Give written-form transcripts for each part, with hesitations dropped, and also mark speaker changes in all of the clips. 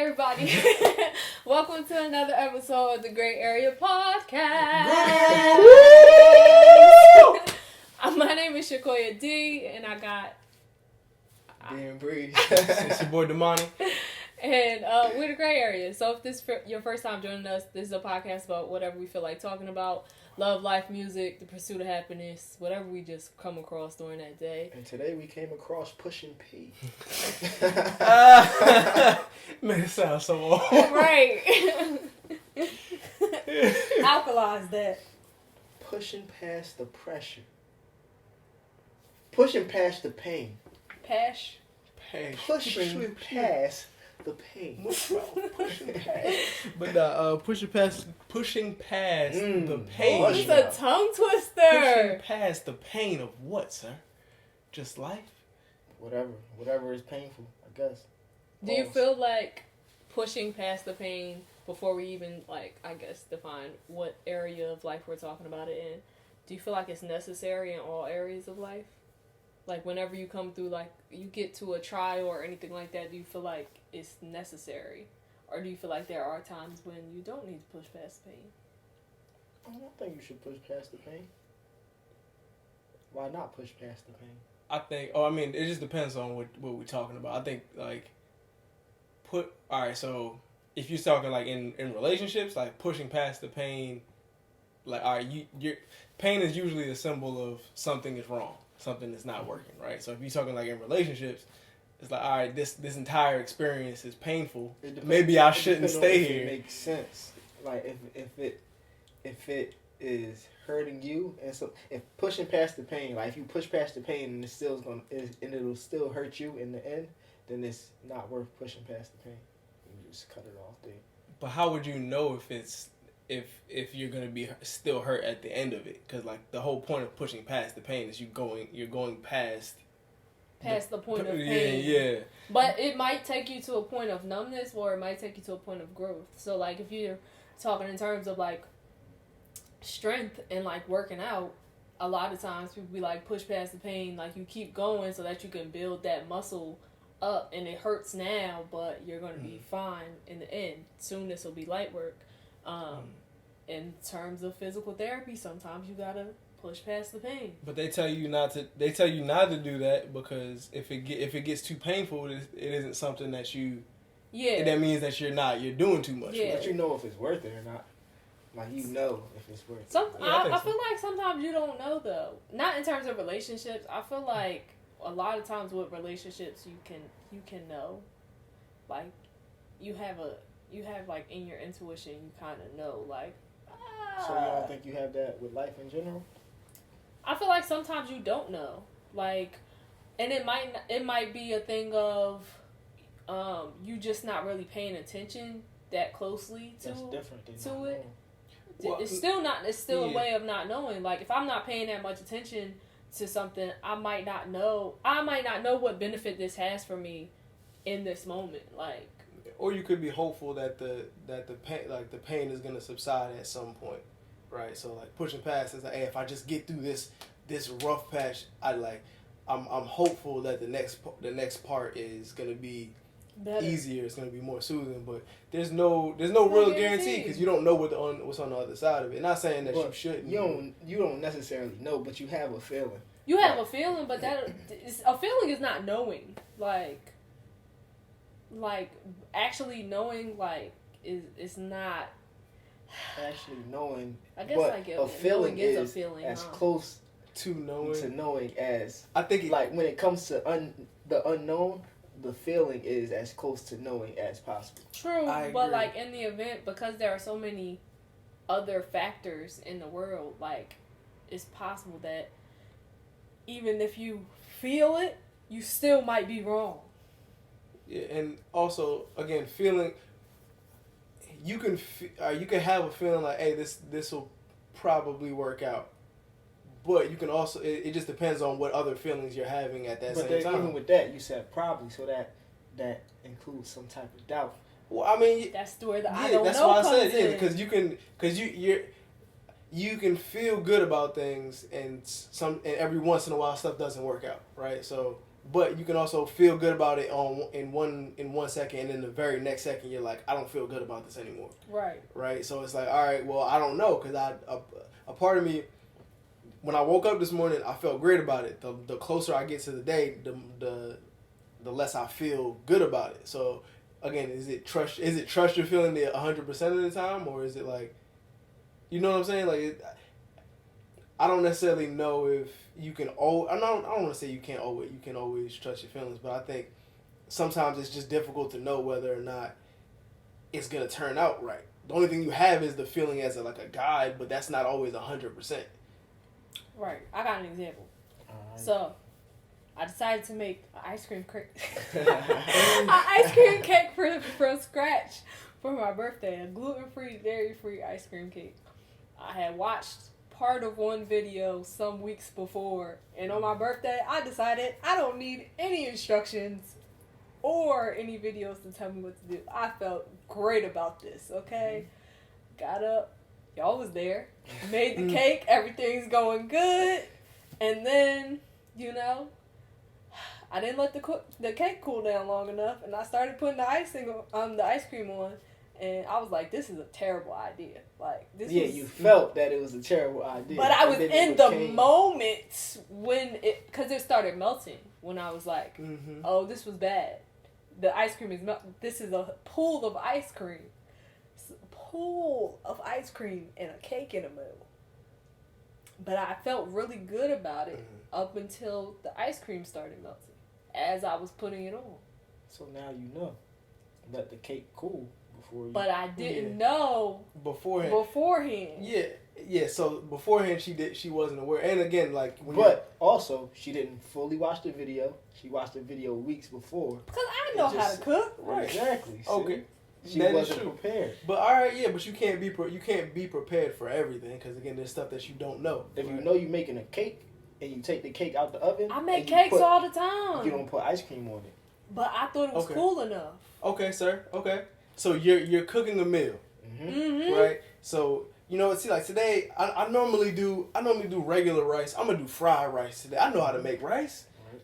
Speaker 1: everybody. Welcome to another episode of the Grae Area podcast. My name is Shakoya D, and I got...
Speaker 2: Being Bree.
Speaker 3: It's your boy Damani.
Speaker 1: And we're the Grae Area. So if this is your first time joining us, this is a podcast about whatever we feel like talking about. Love, life, music, the pursuit of happiness, whatever we just come across during that day.
Speaker 2: And today we came across Pushin P.
Speaker 3: Man, it sounds so old.
Speaker 1: Right. Alkalize that.
Speaker 2: Pushing past the pressure. Pushing past the pain.
Speaker 1: Pash.
Speaker 2: Pushing past the pain.
Speaker 3: Pushing past. But pushing past the pain.
Speaker 1: Oh, it's a tongue twister.
Speaker 3: Pushing past the pain of what, sir? Just life?
Speaker 2: Whatever is painful, I guess.
Speaker 1: Do you feel like pushing past the pain before we even, define what area of life we're talking about it in? Do you feel like it's necessary in all areas of life? Like, whenever you come through, you get to a trial or anything like that, do you feel like it's necessary? Or do you feel like there are times when you don't need to push past the pain?
Speaker 2: I don't think you should push past the pain. Why not push past the pain?
Speaker 3: I think, it just depends on what we're talking about. I think, so if you're talking, in relationships, pushing past the pain, your pain is usually a symbol of something is wrong. Something that's not working, right? So if you're talking in relationships, it's this entire experience is painful. Maybe I shouldn't stay here.
Speaker 2: It makes sense. If it is hurting you, and so if pushing past the pain, if you push past the pain and it'll still hurt you in the end, then it's not worth pushing past the pain. You just cut it off there.
Speaker 3: But how would you know if it's if you're gonna be still hurt at the end of it? Because the whole point of pushing past the pain is you're going past
Speaker 1: the point of pain.
Speaker 3: Yeah.
Speaker 1: But it might take you to a point of numbness, or it might take you to a point of growth. So if you're talking in terms of strength and working out, a lot of times people be push past the pain, you keep going so that you can build that muscle up, and it hurts now, but you're gonna be fine in the end. Soon this will be light work. In terms of physical therapy, sometimes you gotta push past the pain.
Speaker 3: But they tell you not to. They tell you not to do that because if it gets too painful, it isn't something that you.
Speaker 1: Yeah.
Speaker 3: That means that you're doing too much.
Speaker 2: Yeah. But you know if it's worth it or not. If it's worth it.
Speaker 1: I feel like sometimes you don't know though. Not in terms of relationships. I feel like a lot of times with relationships you can know. You have in your intuition you kind of know
Speaker 2: So you don't think you have that with life in general?
Speaker 1: I feel like sometimes you don't know, and it might be a thing of you just not really paying attention that closely to
Speaker 2: That's different than
Speaker 1: to
Speaker 2: not
Speaker 1: it.
Speaker 3: Well,
Speaker 1: it's still a way of not knowing. If I'm not paying that much attention to something, I might not know what benefit this has for me in this moment.
Speaker 3: Or you could be hopeful that the pain is gonna subside at some point, right? So pushing past is hey, if I just get through this rough patch, I'm hopeful that the next part is gonna be better. Easier. It's gonna be more soothing, but there's no real guarantee because you don't know what's on the other side of it. Not saying that you shouldn't.
Speaker 2: You don't necessarily know, but you have a feeling.
Speaker 1: You have a feeling, but a feeling is not knowing. Actually knowing, it's not...
Speaker 2: Actually knowing,
Speaker 1: I guess,
Speaker 2: a feeling is
Speaker 1: a feeling,
Speaker 2: as close
Speaker 3: to knowing
Speaker 2: as...
Speaker 3: I think
Speaker 2: when it comes to the unknown, the feeling is as close to knowing as possible.
Speaker 1: True, but, in the event, because there are so many other factors in the world, it's possible that even if you feel it, you still might be wrong.
Speaker 3: Yeah, and also again, feeling. You can have a feeling hey, this will probably work out, but you can also it just depends on what other feelings you're having at that same time.
Speaker 2: Even with that, you said probably, so that includes some type of doubt.
Speaker 3: Well,
Speaker 1: that's where the I don't
Speaker 3: that's
Speaker 1: know
Speaker 3: why
Speaker 1: comes
Speaker 3: I said
Speaker 1: in.
Speaker 3: because you can feel good about things and every once in a while stuff doesn't work out, right? So but you can also feel good about it in 1 second, and then the very next second you're like, I don't feel good about this anymore.
Speaker 1: Right.
Speaker 3: Right. So it's like, all right, well, I don't know, because a part of me, when I woke up this morning, I felt great about it. The closer I get to the day, the less I feel good about it. So again, is it trust you're feeling it 100% of the time, or is it like, you know what I'm saying? Like, I don't necessarily know if you can. I don't want to say you can always trust your feelings, but I think sometimes it's just difficult to know whether or not it's gonna turn out right. The only thing you have is the feeling as a guide, but that's not always 100%.
Speaker 1: Right. I got an example. So, I decided to make an ice cream cake from scratch for my birthday. A gluten-free, dairy-free ice cream cake. I had watched part of one video some weeks before, and on my birthday, I decided I don't need any instructions or any videos to tell me what to do. I felt great about this, okay? Got up, y'all was there, made the cake, everything's going good, and then, I didn't let the cake cool down long enough, and I started putting the ice cream on, and I was like, this is a terrible idea. Like, this
Speaker 2: you felt that it was a terrible idea.
Speaker 1: But I was in the moment when because it started melting, when I was like, oh, this was bad. The ice cream is melting. This is a pool of ice cream. It's a pool of ice cream and a cake in the middle. But I felt really good about it up until the ice cream started melting as I was putting it on.
Speaker 2: So now you know. Let the cake cool before you...
Speaker 1: But I didn't know beforehand.
Speaker 3: Yeah. So beforehand, she wasn't aware. And again, like...
Speaker 2: also, she didn't fully watch the video. She watched the video weeks before.
Speaker 1: Because I know how to cook.
Speaker 2: Right. Exactly.
Speaker 3: Okay.
Speaker 2: She wasn't prepared.
Speaker 3: But all right, yeah, but you can't be prepared for everything, because again, there's stuff that you don't know.
Speaker 2: If you know you're making a cake and you take the cake out the oven,
Speaker 1: I make cakes all the time.
Speaker 2: You don't put ice cream on it.
Speaker 1: But I thought it was cool enough.
Speaker 3: Okay, sir. Okay, so you're cooking a meal, right? So see, like today, I normally do regular rice. I'm gonna do fried rice today. I know how to make rice. Right.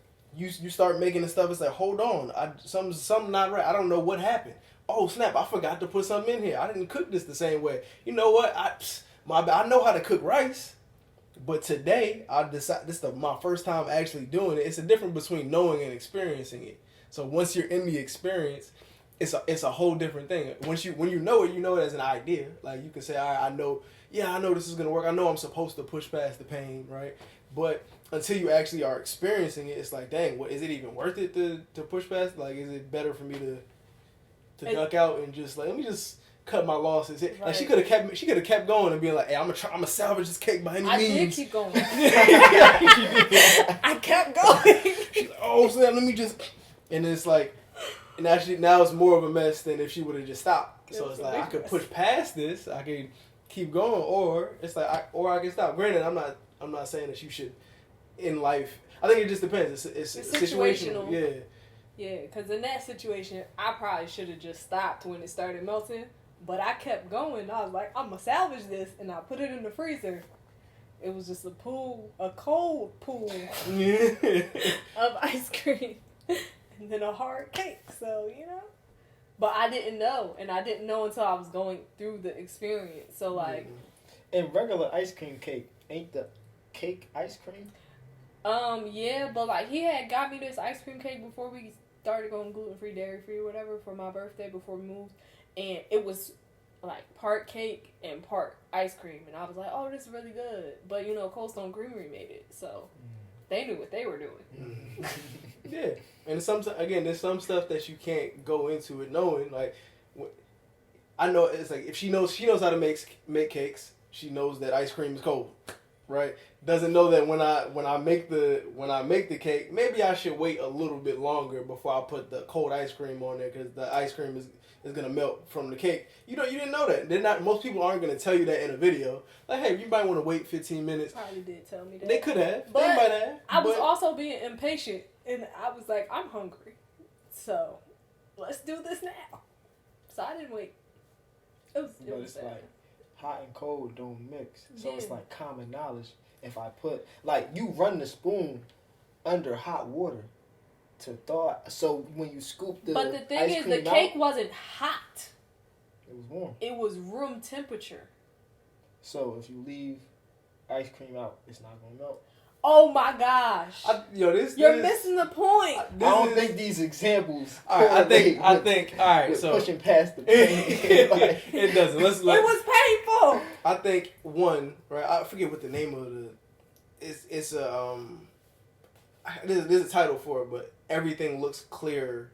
Speaker 3: You start making the stuff. It's like, hold on, something not right. I don't know what happened. Oh snap! I forgot to put something in here. I didn't cook this the same way. You know what? I know how to cook rice, but today I decided this is my first time actually doing it. It's a difference between knowing and experiencing it. So once you're in the experience, it's a whole different thing. When you know it as an idea. Like you can say, I know this is gonna work. I know I'm supposed to push past the pain, right? But until you actually are experiencing it, it's like, dang, is it even worth it to push past? Like, is it better for me to duck out and just like, let me just cut my losses? Right. Like she could have kept going and being like, hey, I'm gonna salvage this cake by any means.
Speaker 1: I did keep going. I kept going.
Speaker 3: She's like, oh snap, let me just, and it's like, and actually now it's more of a mess than if she would have just stopped. So it's like, I could push past this, I could keep going, or it's like I can stop. Granted, I'm not saying that you should in life. I think it just depends. It's situational. Yeah.
Speaker 1: Yeah, because in that situation, I probably should have just stopped when it started melting. But I kept going. I was like, I'm going to salvage this. And I put it in the freezer. It was just a cold pool of ice cream. And then a hard cake. So, But I didn't know. And I didn't know until I was going through the experience. So, like...
Speaker 2: In regular ice cream cake, ain't the cake ice cream?
Speaker 1: Yeah, but like he had got me this ice cream cake before we started going gluten-free, dairy-free, whatever, for my birthday before we moved. And it was like part cake and part ice cream. And I was like, oh, this is really good. But, Cold Stone Creamery made it. So they knew what they were doing.
Speaker 3: Yeah. And there's some stuff that you can't go into it knowing. Like, I know it's like if she knows how to make cakes, she knows that ice cream is cold. Right? Doesn't know that when I make the cake, maybe I should wait a little bit longer before I put the cold ice cream on there, because the ice cream is gonna melt from the cake. You didn't know that. Most people aren't gonna tell you that in a video. Like, hey, you might want to wait 15 minutes.
Speaker 1: Probably did tell me that.
Speaker 3: They could have.
Speaker 1: But
Speaker 3: they might have.
Speaker 1: I was also being impatient, and I was like, I'm hungry, so let's do this now. So I didn't wait. It was bad.
Speaker 2: Like hot and cold don't mix, so it's like common knowledge. If I put, like, you run the spoon under hot water, to thaw. So when you scoop the
Speaker 1: But the thing
Speaker 2: ice
Speaker 1: is,
Speaker 2: cream
Speaker 1: the cake
Speaker 2: out,
Speaker 1: wasn't hot.
Speaker 2: it was warm.
Speaker 1: It was room temperature.
Speaker 2: So if you leave ice cream out, it's not gonna melt.
Speaker 1: Oh my gosh! You're missing the point.
Speaker 2: I don't think these examples.
Speaker 3: All right, I think. All right,
Speaker 2: with
Speaker 3: so
Speaker 2: pushing past the pain.
Speaker 3: it doesn't. Let's.
Speaker 1: It was painful.
Speaker 3: I think one, right? I forget what the name of the. It's a there's a title for it, but everything looks clear.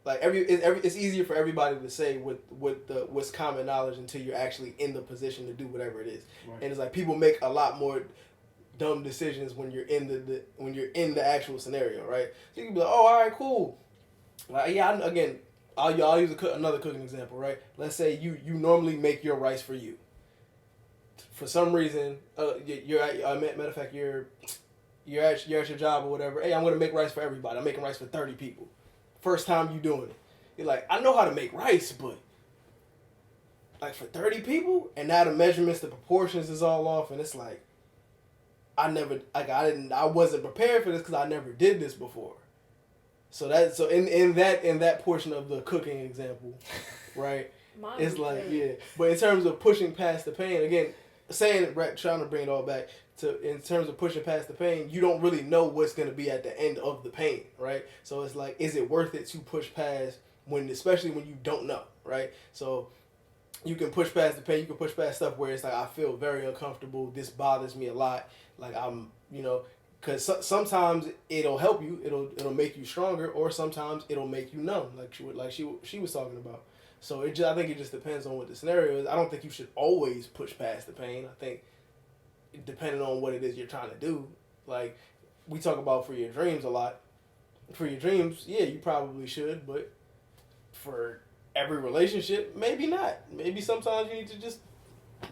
Speaker 3: Like it's easier for everybody to say what's common knowledge until you're actually in the position to do whatever it is. Right. And it's like people make a lot more dumb decisions when you're in the actual scenario, right? So you can be like, oh, all right, cool. Like, yeah, I'll use another cooking example, right? Let's say you normally make your rice for you. For some reason, you're at, matter of fact, you're at your job or whatever. Hey, I'm gonna make rice for everybody. I'm making rice for 30 people. First time you doing it, you're like, I know how to make rice, but like for 30 people, and now the measurements, the proportions is all off, and it's like, I wasn't prepared for this because I never did this before. So in that portion of the cooking example, right? It's like, yeah. But in terms of pushing past the pain, again, trying to bring it all back to, in terms of pushing past the pain, you don't really know what's going to be at the end of the pain, right? So it's like, is it worth it to push past especially when you don't know, right? So you can push past the pain, you can push past stuff where it's like, I feel very uncomfortable, this bothers me a lot, like I'm, because sometimes it'll help you, it'll make you stronger, or sometimes it'll make you numb, like she was talking about. So I think it just depends on what the scenario is. I don't think you should always push past the pain. I think depending on what it is you're trying to do, like we talk about for your dreams a lot. For your dreams, yeah, you probably should, but for every relationship, maybe not. Maybe sometimes you need to just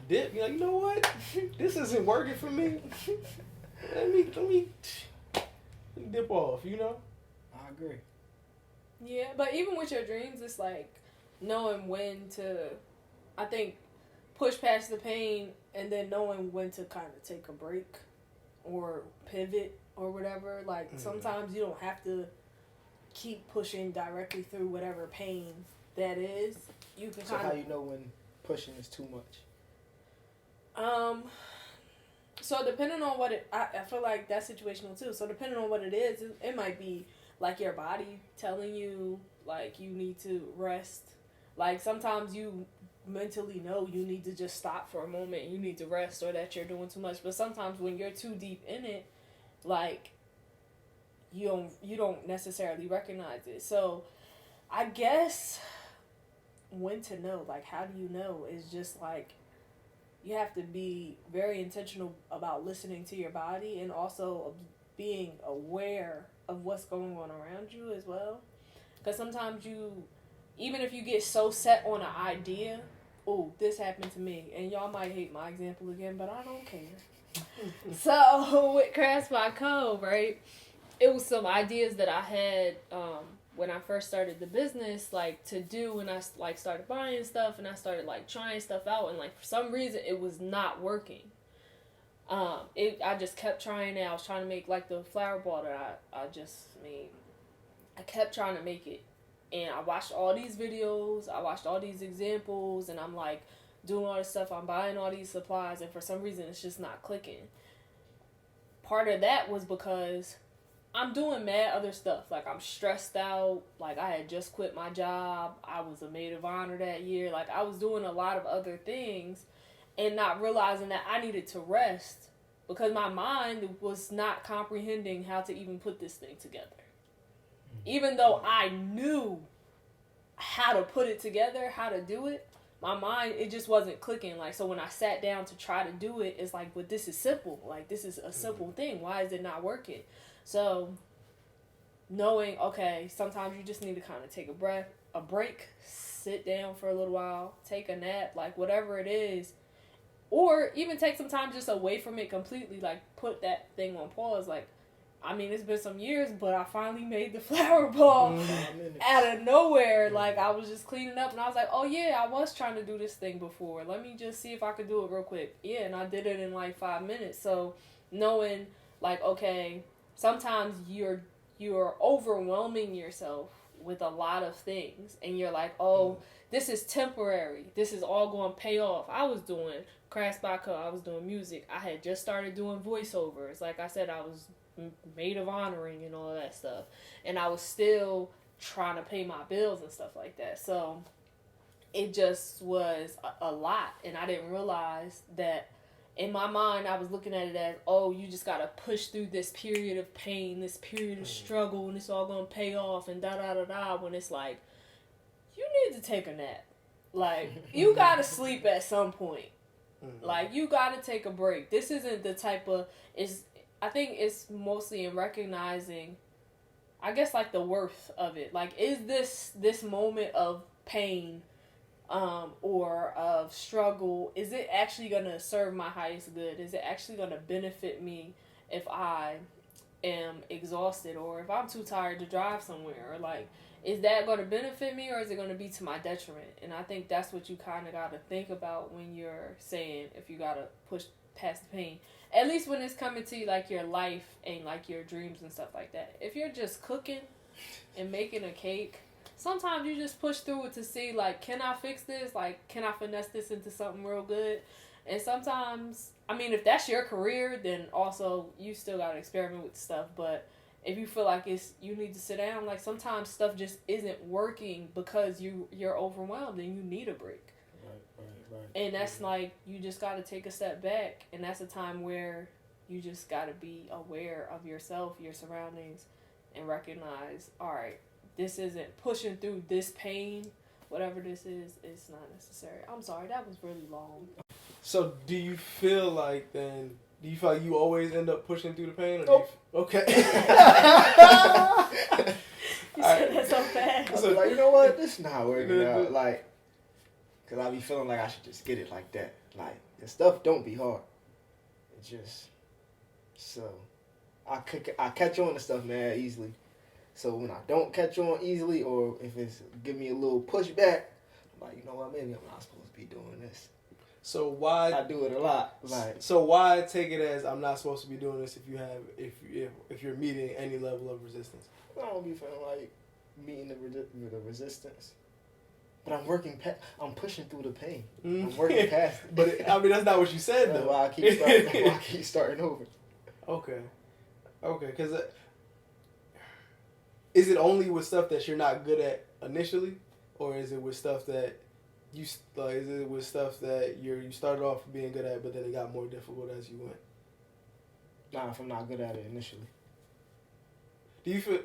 Speaker 3: dip. You're like, you know what? This isn't working for me. Let me dip off,
Speaker 2: I agree.
Speaker 1: Yeah, but even with your dreams, it's like knowing when to, I think, push past the pain and then knowing when to kind of take a break or pivot or whatever. Like, sometimes you don't have to keep pushing directly through whatever pain that is. You can
Speaker 2: So how you know when pushing is too much?
Speaker 1: So depending on what I feel like that's situational too. So depending on what it is, it might be like your body telling you like you need to rest. Like sometimes you mentally know you need to just stop for a moment. You need to rest, or that you're doing too much. But sometimes when you're too deep in it, like you don't necessarily recognize it. So I guess when to know, like how do you know, is just like you have to be very intentional about listening to your body and also being aware of what's going on around you as well. Because sometimes even if you get so set on an idea, oh, this happened to me, and y'all might hate my example again, but I don't care. So with Crafts by Cove, right, it was some ideas that I had when I first started the business, like to do when I like started buying stuff and I started like trying stuff out, and like for some reason it was not working. I just kept trying it. I was trying to make like the flower ball that I just made. I kept trying to make it, and I watched all these videos, I watched all these examples, and I'm like doing all this stuff, I'm buying all these supplies, and for some reason it's just not clicking. Part of that was because I'm doing mad other stuff. Like, I'm stressed out. Like, I had just quit my job. I was a maid of honor that year. Like, I was doing a lot of other things and not realizing that I needed to rest because my mind was not comprehending how to even put this thing together. Even though I knew how to put it together, how to do it, my mind, it just wasn't clicking. Like, so when I sat down to try to do it, it's like, but this is simple. Like, this is a simple thing. Why is it not working? So, knowing, okay, sometimes you just need to kind of take a break, sit down for a little while, take a nap, like whatever it is, or even take some time just away from it completely, like put that thing on pause. Like, I mean, it's been some years, but I finally made the flower ball out of nowhere. Like, I was just cleaning up and I was like, oh yeah, I was trying to do this thing before. Let me just see if I could do it real quick. Yeah, and I did it in like 5 minutes. So, knowing like, okay, sometimes you're you're overwhelming yourself with a lot of things, and you're like, oh, this is temporary. This is all going to pay off. I was doing crafts by cut. I was doing music. I had just started doing voiceovers. Like I said, I was maid of honoring and all that stuff, and I was still trying to pay my bills and stuff like that. So it just was a lot, and I didn't realize that. In my mind, I was looking at it as, oh, you just gotta push through this period of pain, this period of struggle, and it's all gonna pay off, and da-da-da-da, when it's like, you need to take a nap. Like, you gotta sleep at some point. Like, you gotta take a break. This isn't the type of, I think it's mostly in recognizing, I guess, like, the worth of it. Like, is this moment of pain or of struggle, is it actually going to serve my highest good? Is it actually going to benefit me if I am exhausted, or if I'm too tired to drive somewhere? Or like, is that going to benefit me, or is it going to be to my detriment? And I think that's what you kind of got to think about when you're saying if you got to push past the pain. At least when it's coming to you, like your life and like your dreams and stuff like that. If you're just cooking and making a cake, sometimes you just push through it to see, like, can I fix this? Like, can I finesse this into something real good? And sometimes, I mean, if that's your career, then also you still got to experiment with stuff. But if you feel like you need to sit down, like, sometimes stuff just isn't working because you're overwhelmed and you need a break. Right. And that's like, you just got to take a step back. And that's a time where you just got to be aware of yourself, your surroundings, and recognize, all right, this isn't pushing through this pain, whatever this is, it's not necessary. I'm sorry, that was really long.
Speaker 3: So do you feel like you always end up pushing through the pain? Or
Speaker 2: Nope.
Speaker 3: Okay.
Speaker 1: You said that so fast.
Speaker 2: So, like, you know what? This is not working out. Like, because I be feeling like I should just get it like that. Like, the stuff don't be hard. It's just, so, I catch on to stuff, man, easily. So when I don't catch on easily, or if it's give me a little pushback, I'm like, you know what, maybe I'm not supposed to be doing this.
Speaker 3: So why
Speaker 2: I do it a lot. Like,
Speaker 3: so why take it as I'm not supposed to be doing this if you're meeting any level of resistance?
Speaker 2: I don't be feeling like meeting the resistance, but I'm pushing through the pain. I'm working past it.
Speaker 3: But I mean, that's not what you said though.
Speaker 2: Why I keep starting over.
Speaker 3: Okay, because. Is it only with stuff that you're not good at initially, or is it with stuff that you started off being good at, but then it got more difficult as you went?
Speaker 2: Nah, if I'm not good at it initially.
Speaker 3: Do you feel?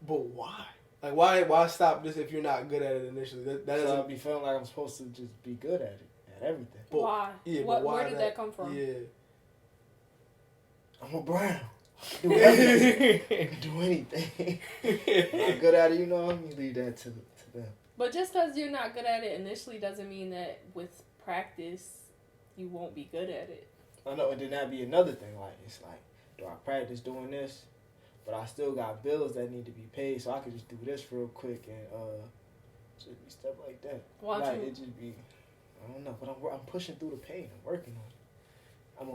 Speaker 3: But why? Like, why stop just if you're not good at it initially?
Speaker 2: So I'll be feeling like I'm supposed to just be good at it, at everything.
Speaker 3: But,
Speaker 1: why?
Speaker 3: Yeah,
Speaker 1: where did that come from?
Speaker 3: Yeah.
Speaker 2: I'm a Brown. Do everything. Do anything. Not good at it, you know. Let me leave that to them.
Speaker 1: But just because you're not good at it initially doesn't mean that with practice you won't be good at it.
Speaker 2: I know, and then that'd be another thing. Like, it's like, do I practice doing this, but I still got bills that need to be paid, so I could just do this real quick and just be stuff like that. Like, it just be, I don't know, but I'm pushing through the pain. I'm working on it. I'm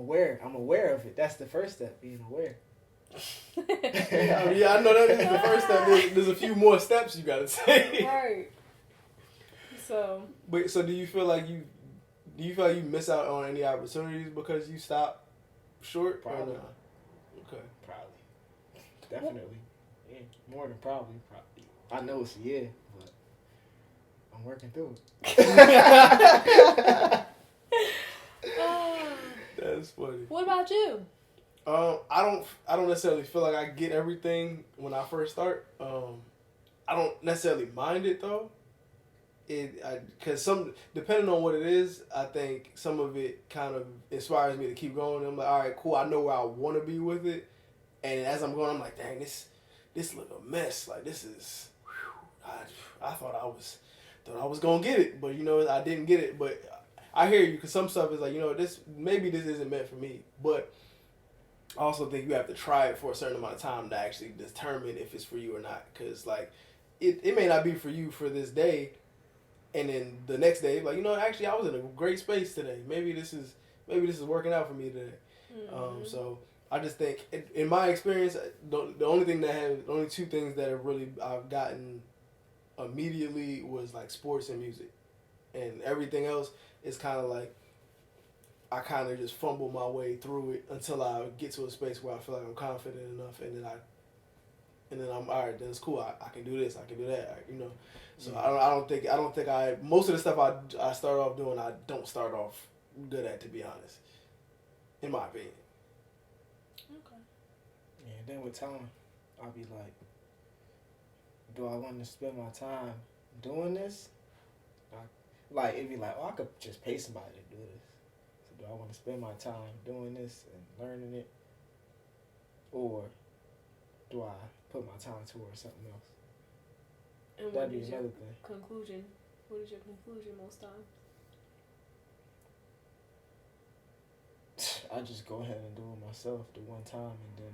Speaker 2: aware of it. That's the first step, being aware.
Speaker 3: I know that is the first step. There's a few more steps you gotta take.
Speaker 1: Right. So
Speaker 3: do you feel like you miss out on any opportunities because you stop short?
Speaker 2: Probably.
Speaker 3: Okay.
Speaker 2: Probably. Definitely. Yeah. More than probably. I know it's a yeah, but I'm working through it.
Speaker 3: That's funny.
Speaker 1: What about you?
Speaker 3: I don't necessarily feel like I get everything when I first start. I don't necessarily mind it though. Because depending on what it is, I think some of it kind of inspires me to keep going. I'm like, all right, cool. I know where I want to be with it, and as I'm going, I'm like, dang, this look a mess. Like, this is, I thought I was gonna get it, but I didn't get it. But I hear you, because some stuff is like, this isn't meant for me, but I also think you have to try it for a certain amount of time to actually determine if it's for you or not. Because, like, it may not be for you for this day, and then the next day, like, actually, I was in a great space today. Maybe this is working out for me today. Mm-hmm. So I just think, in my experience, the only two things that have really I've gotten immediately was like sports and music, and everything else is kind of like I kind of just fumble my way through it until I get to a space where I feel like I'm confident enough, and then I'm all right. Then it's cool. I can do this. I can do that. You know. So
Speaker 2: Yeah.
Speaker 3: I don't think most of the stuff I start off doing I don't start off good at, to be honest, in my opinion.
Speaker 1: Okay.
Speaker 2: Yeah, then with time, I'll be like, do I want to spend my time doing this? Like, it'd be like, oh, I could just pay somebody to do this. So do I want to spend my time doing this and learning it? Or do I put my time towards something else?
Speaker 1: And what
Speaker 2: That'd be
Speaker 1: is your
Speaker 2: another thing.
Speaker 1: conclusion? What is your conclusion most times?
Speaker 2: I just go ahead and do it myself the one time and then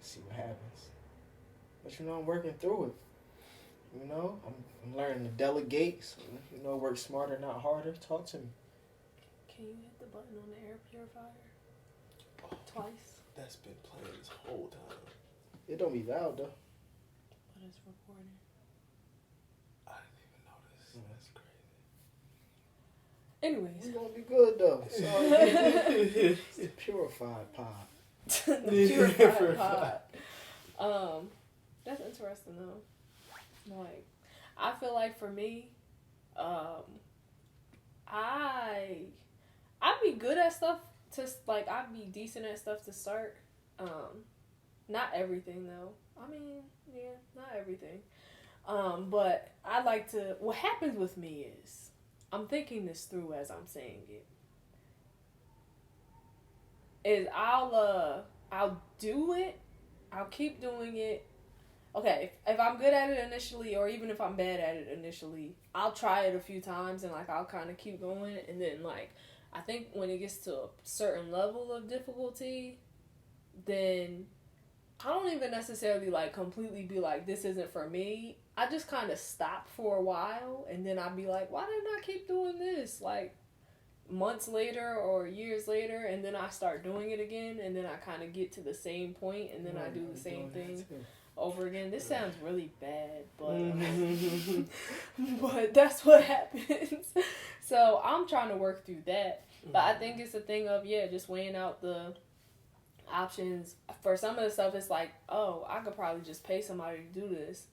Speaker 2: see what happens. But you know, I'm working through it. You know, I'm learning to delegate. So, you know, work smarter, not harder. Talk to me.
Speaker 1: Can you hit the button on the air purifier? Twice.
Speaker 3: That's been playing this whole time.
Speaker 2: It don't be loud though.
Speaker 1: But it's recording.
Speaker 3: I didn't even notice.
Speaker 2: Mm.
Speaker 3: That's crazy.
Speaker 1: Anyways.
Speaker 2: It's gonna be good though. Sorry. It's the purified pod.
Speaker 1: The purified pod. That's interesting though. Like, I feel like for me, I'd be good at stuff I'd be decent at stuff to start. Not everything though. I mean, yeah, not everything. But I like to, what happens with me is, I'm thinking this through as I'm saying it, is I'll do it, I'll keep doing it. Okay, if I'm good at it initially, or even if I'm bad at it initially, I'll try it a few times and like I'll kind of keep going, and then like I think when it gets to a certain level of difficulty, then I don't even necessarily like completely be like, this isn't for me. I just kind of stop for a while, and then I'd be like, why didn't I keep doing this? Like months later or years later, and then I start doing it again, and then I kind of get to the same point, and then I do the same thing over again. This sounds really bad, but but that's what happens. So I'm trying to work through that. But I think it's a thing of, just weighing out the options. For some of the stuff, it's like, oh, I could probably just pay somebody to do this.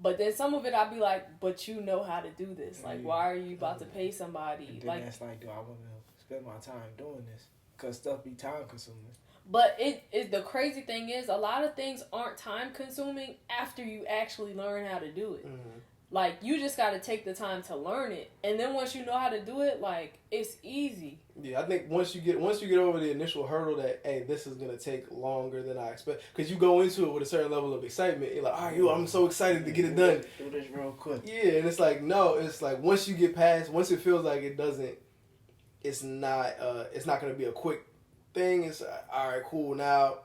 Speaker 1: But then some of it, I'd be like, but you know how to do this. Like, why are you about to pay somebody?
Speaker 2: And then
Speaker 1: like,
Speaker 2: that's like, do I want to spend my time doing this? Because stuff be time consuming.
Speaker 1: But the crazy thing is, a lot of things aren't time consuming after you actually learn how to do it.
Speaker 3: Mm-hmm.
Speaker 1: Like, you just got to take the time to learn it, and then once you know how to do it, like, it's easy.
Speaker 3: Yeah, I think once you get over the initial hurdle that, hey, this is gonna take longer than I expect, because you go into it with a certain level of excitement. You're like, all right, I'm so excited to get it done.
Speaker 2: Do this real quick.
Speaker 3: Yeah, and it's like, no, it's like once it feels like it's not gonna be a quick thing. It's all right, cool. Now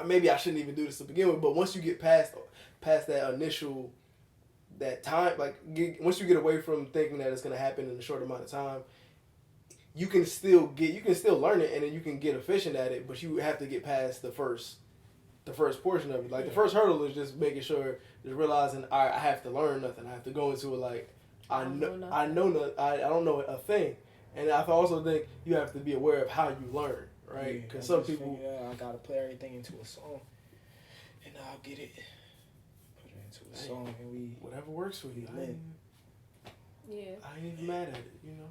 Speaker 3: maybe I shouldn't even do this to begin with. But once you get past that initial time, once you get away from thinking that it's gonna happen in a short amount of time, you can still learn it, and then you can get efficient at it. But you have to get past the first portion of it. Like the first hurdle is just making sure, just realizing, all right, I have to learn nothing. I have to go into it like I don't know a thing. And I also think you have to be aware of how you learn, right? Because some people,
Speaker 2: I gotta put everything into a song, and I'll get it, put it into a song, and
Speaker 3: whatever works for you. I ain't even mad at it, you know.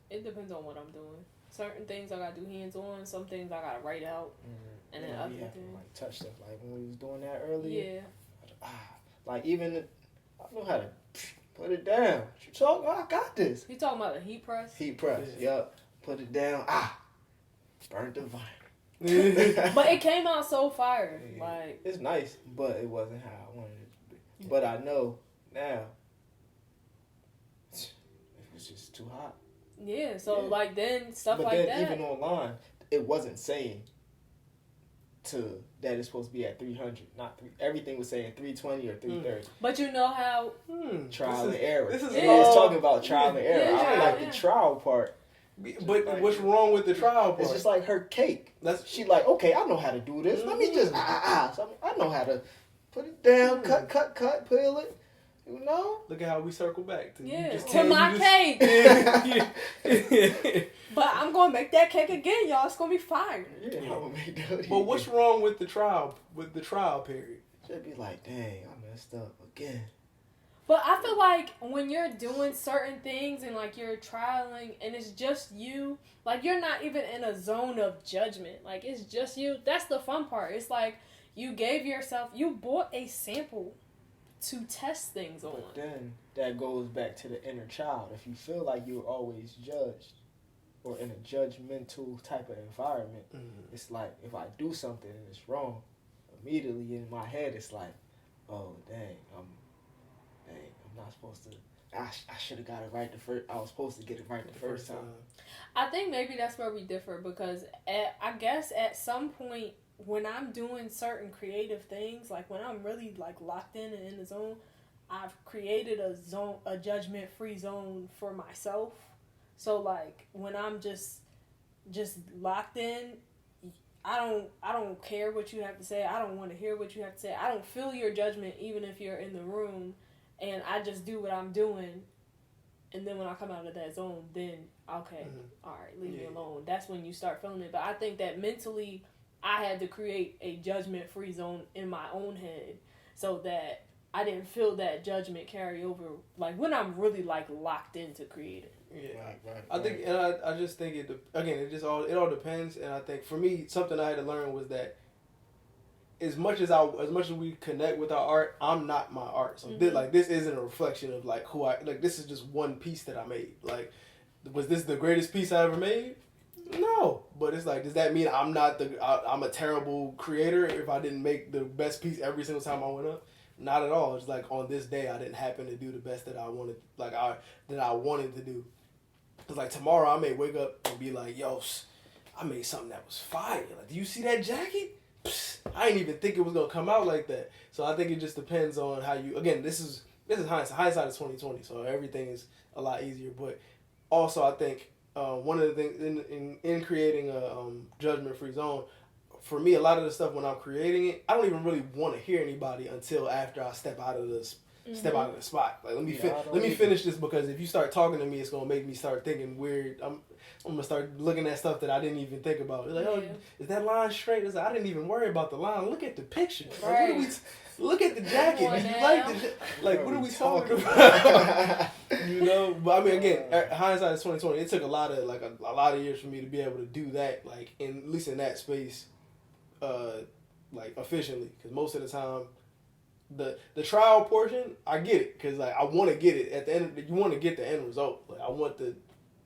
Speaker 1: It depends on what I'm doing. Certain things I gotta do hands on. Some things I gotta write out, and then other things
Speaker 2: like touch stuff. Like when we was doing that earlier.
Speaker 1: Yeah.
Speaker 2: Like even I know how to put it down. You talking? I got this.
Speaker 1: You talking about the heat press?
Speaker 2: Heat press.
Speaker 3: Yeah.
Speaker 2: Yup. Put it down. Burnt the vine.
Speaker 1: But it came out so fire.
Speaker 2: Yeah.
Speaker 1: Like,
Speaker 2: it's nice, but it wasn't how I wanted it to be. But I know now it was just too hot.
Speaker 1: yeah. So like then stuff
Speaker 2: but
Speaker 1: like
Speaker 2: then
Speaker 1: that.
Speaker 2: even online, it wasn't saying that it's supposed to be at 300. Not everything was saying 320 or 330.
Speaker 1: But you know how
Speaker 2: Trial and error.
Speaker 3: This is
Speaker 2: it's talking about trial and error.
Speaker 1: Yeah,
Speaker 2: I don't like
Speaker 1: yeah.
Speaker 2: the trial part.
Speaker 3: But
Speaker 2: like,
Speaker 3: what's wrong with the trial part?
Speaker 2: It's just like her cake. She like, okay, I know how to do this. Let me just So I know how to put it down, cut, peel it. You know.
Speaker 3: Look at how we circle back
Speaker 1: to my cake. But I'm gonna make that cake again, y'all. It's gonna be fire.
Speaker 2: Yeah, I'm gonna make that.
Speaker 3: But what's wrong with the trial? With the trial period?
Speaker 2: Should be like, dang, I messed up again.
Speaker 1: But I feel like when you're doing certain things and like you're trialing and it's just you, like you're not even in a zone of judgment. Like it's just you. That's the fun part. It's like you bought a sample to test things on.
Speaker 2: But then that goes back to the inner child. If you feel like you're always judged or in a judgmental type of environment, it's like if I do something and it's wrong, immediately in my head it's like, oh dang, I'm not supposed to. I should have got it right the first. I was supposed to get it right the first time.
Speaker 1: I think maybe that's where we differ because I guess at some point when I'm doing certain creative things, like when I'm really like locked in and in the zone, I've created a judgment-free zone for myself. So like when I'm just locked in, I don't care what you have to say. I don't want to hear what you have to say. I don't feel your judgment even if you're in the room. And I just do what I'm doing, and then when I come out of that zone, then, okay, all right, leave me alone. That's when you start feeling it. But I think that mentally, I had to create a judgment-free zone in my own head so that I didn't feel that judgment carry over, like, when I'm really, like, locked into creating.
Speaker 3: Yeah, right. I think, and I just think it all depends, and I think, for me, something I had to learn was that as much as we connect with our art, I'm not my art. So this isn't a reflection of like who I like. This is just one piece that I made. Like, was this the greatest piece I ever made? No, but it's like, does that mean I'm a terrible creator if I didn't make the best piece every single time I went up? Not at all. It's like on this day I didn't happen to do the best that I wanted, that I wanted to do. Cause like tomorrow I may wake up and be like, yo, I made something that was fire. Like, do you see that jacket? I didn't even think it was gonna come out like that. So I think it just depends on how you. Again, this is hindsight. Hindsight is 20/20. So everything is a lot easier. But also, I think one of the things in creating a judgment-free zone, for me, a lot of the stuff when I'm creating it, I don't even really want to hear anybody until after I step out of the spot. Like, let me finish this, because if you start talking to me, it's gonna make me start thinking weird. I'm gonna start looking at stuff that I didn't even think about. It's like, oh, is that line straight? It's like, I didn't even worry about the line. Look at the picture.
Speaker 1: Right.
Speaker 3: Like, look at the jacket. What are we talking about? You know. But I mean, again, hindsight is 20/20. It took a lot of years for me to be able to do that. Like, at least in that space, like efficiently. Because most of the time, the trial portion, I get it. Because like I want to get it at the end. You want to get the end result. Like, I want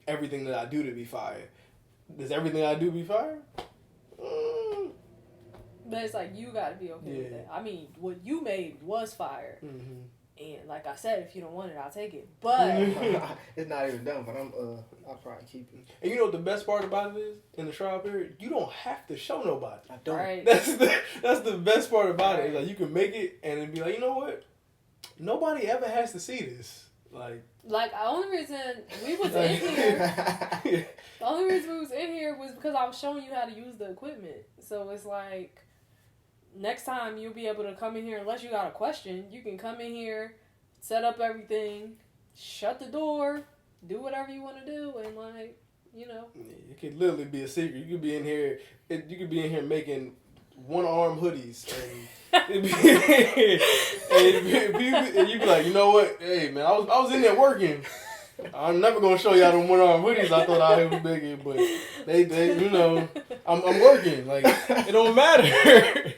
Speaker 3: everything that I do to be fire. Does everything I do be fire?
Speaker 1: But it's like, you gotta be okay with that. I mean, what you made was fire.
Speaker 3: Mm-hmm.
Speaker 1: And like I said, if you don't want it, I'll take it. But
Speaker 2: it's not even done, but I'll probably keep it.
Speaker 3: And you know what the best part about it is? In the trial period, you don't have to show nobody.
Speaker 2: I don't.
Speaker 1: Right.
Speaker 3: That's the best part about it. It's like, you can make it and then be like, you know what? Nobody ever has to see this. Like the only reason we was in here, was because I was showing you how to use the equipment. So it's like, next time you'll be able to come in here, unless you got a question, you can come in here, set up everything, shut the door, do whatever you want to do, and like, you know. Yeah, it could literally be a secret. You could be in here. Making one-arm hoodies, and you be like, you know what? Hey man, I was in there working. I'm never gonna show y'all them one-arm hoodies I thought I was making, but they you know, I'm working. Like, it don't matter.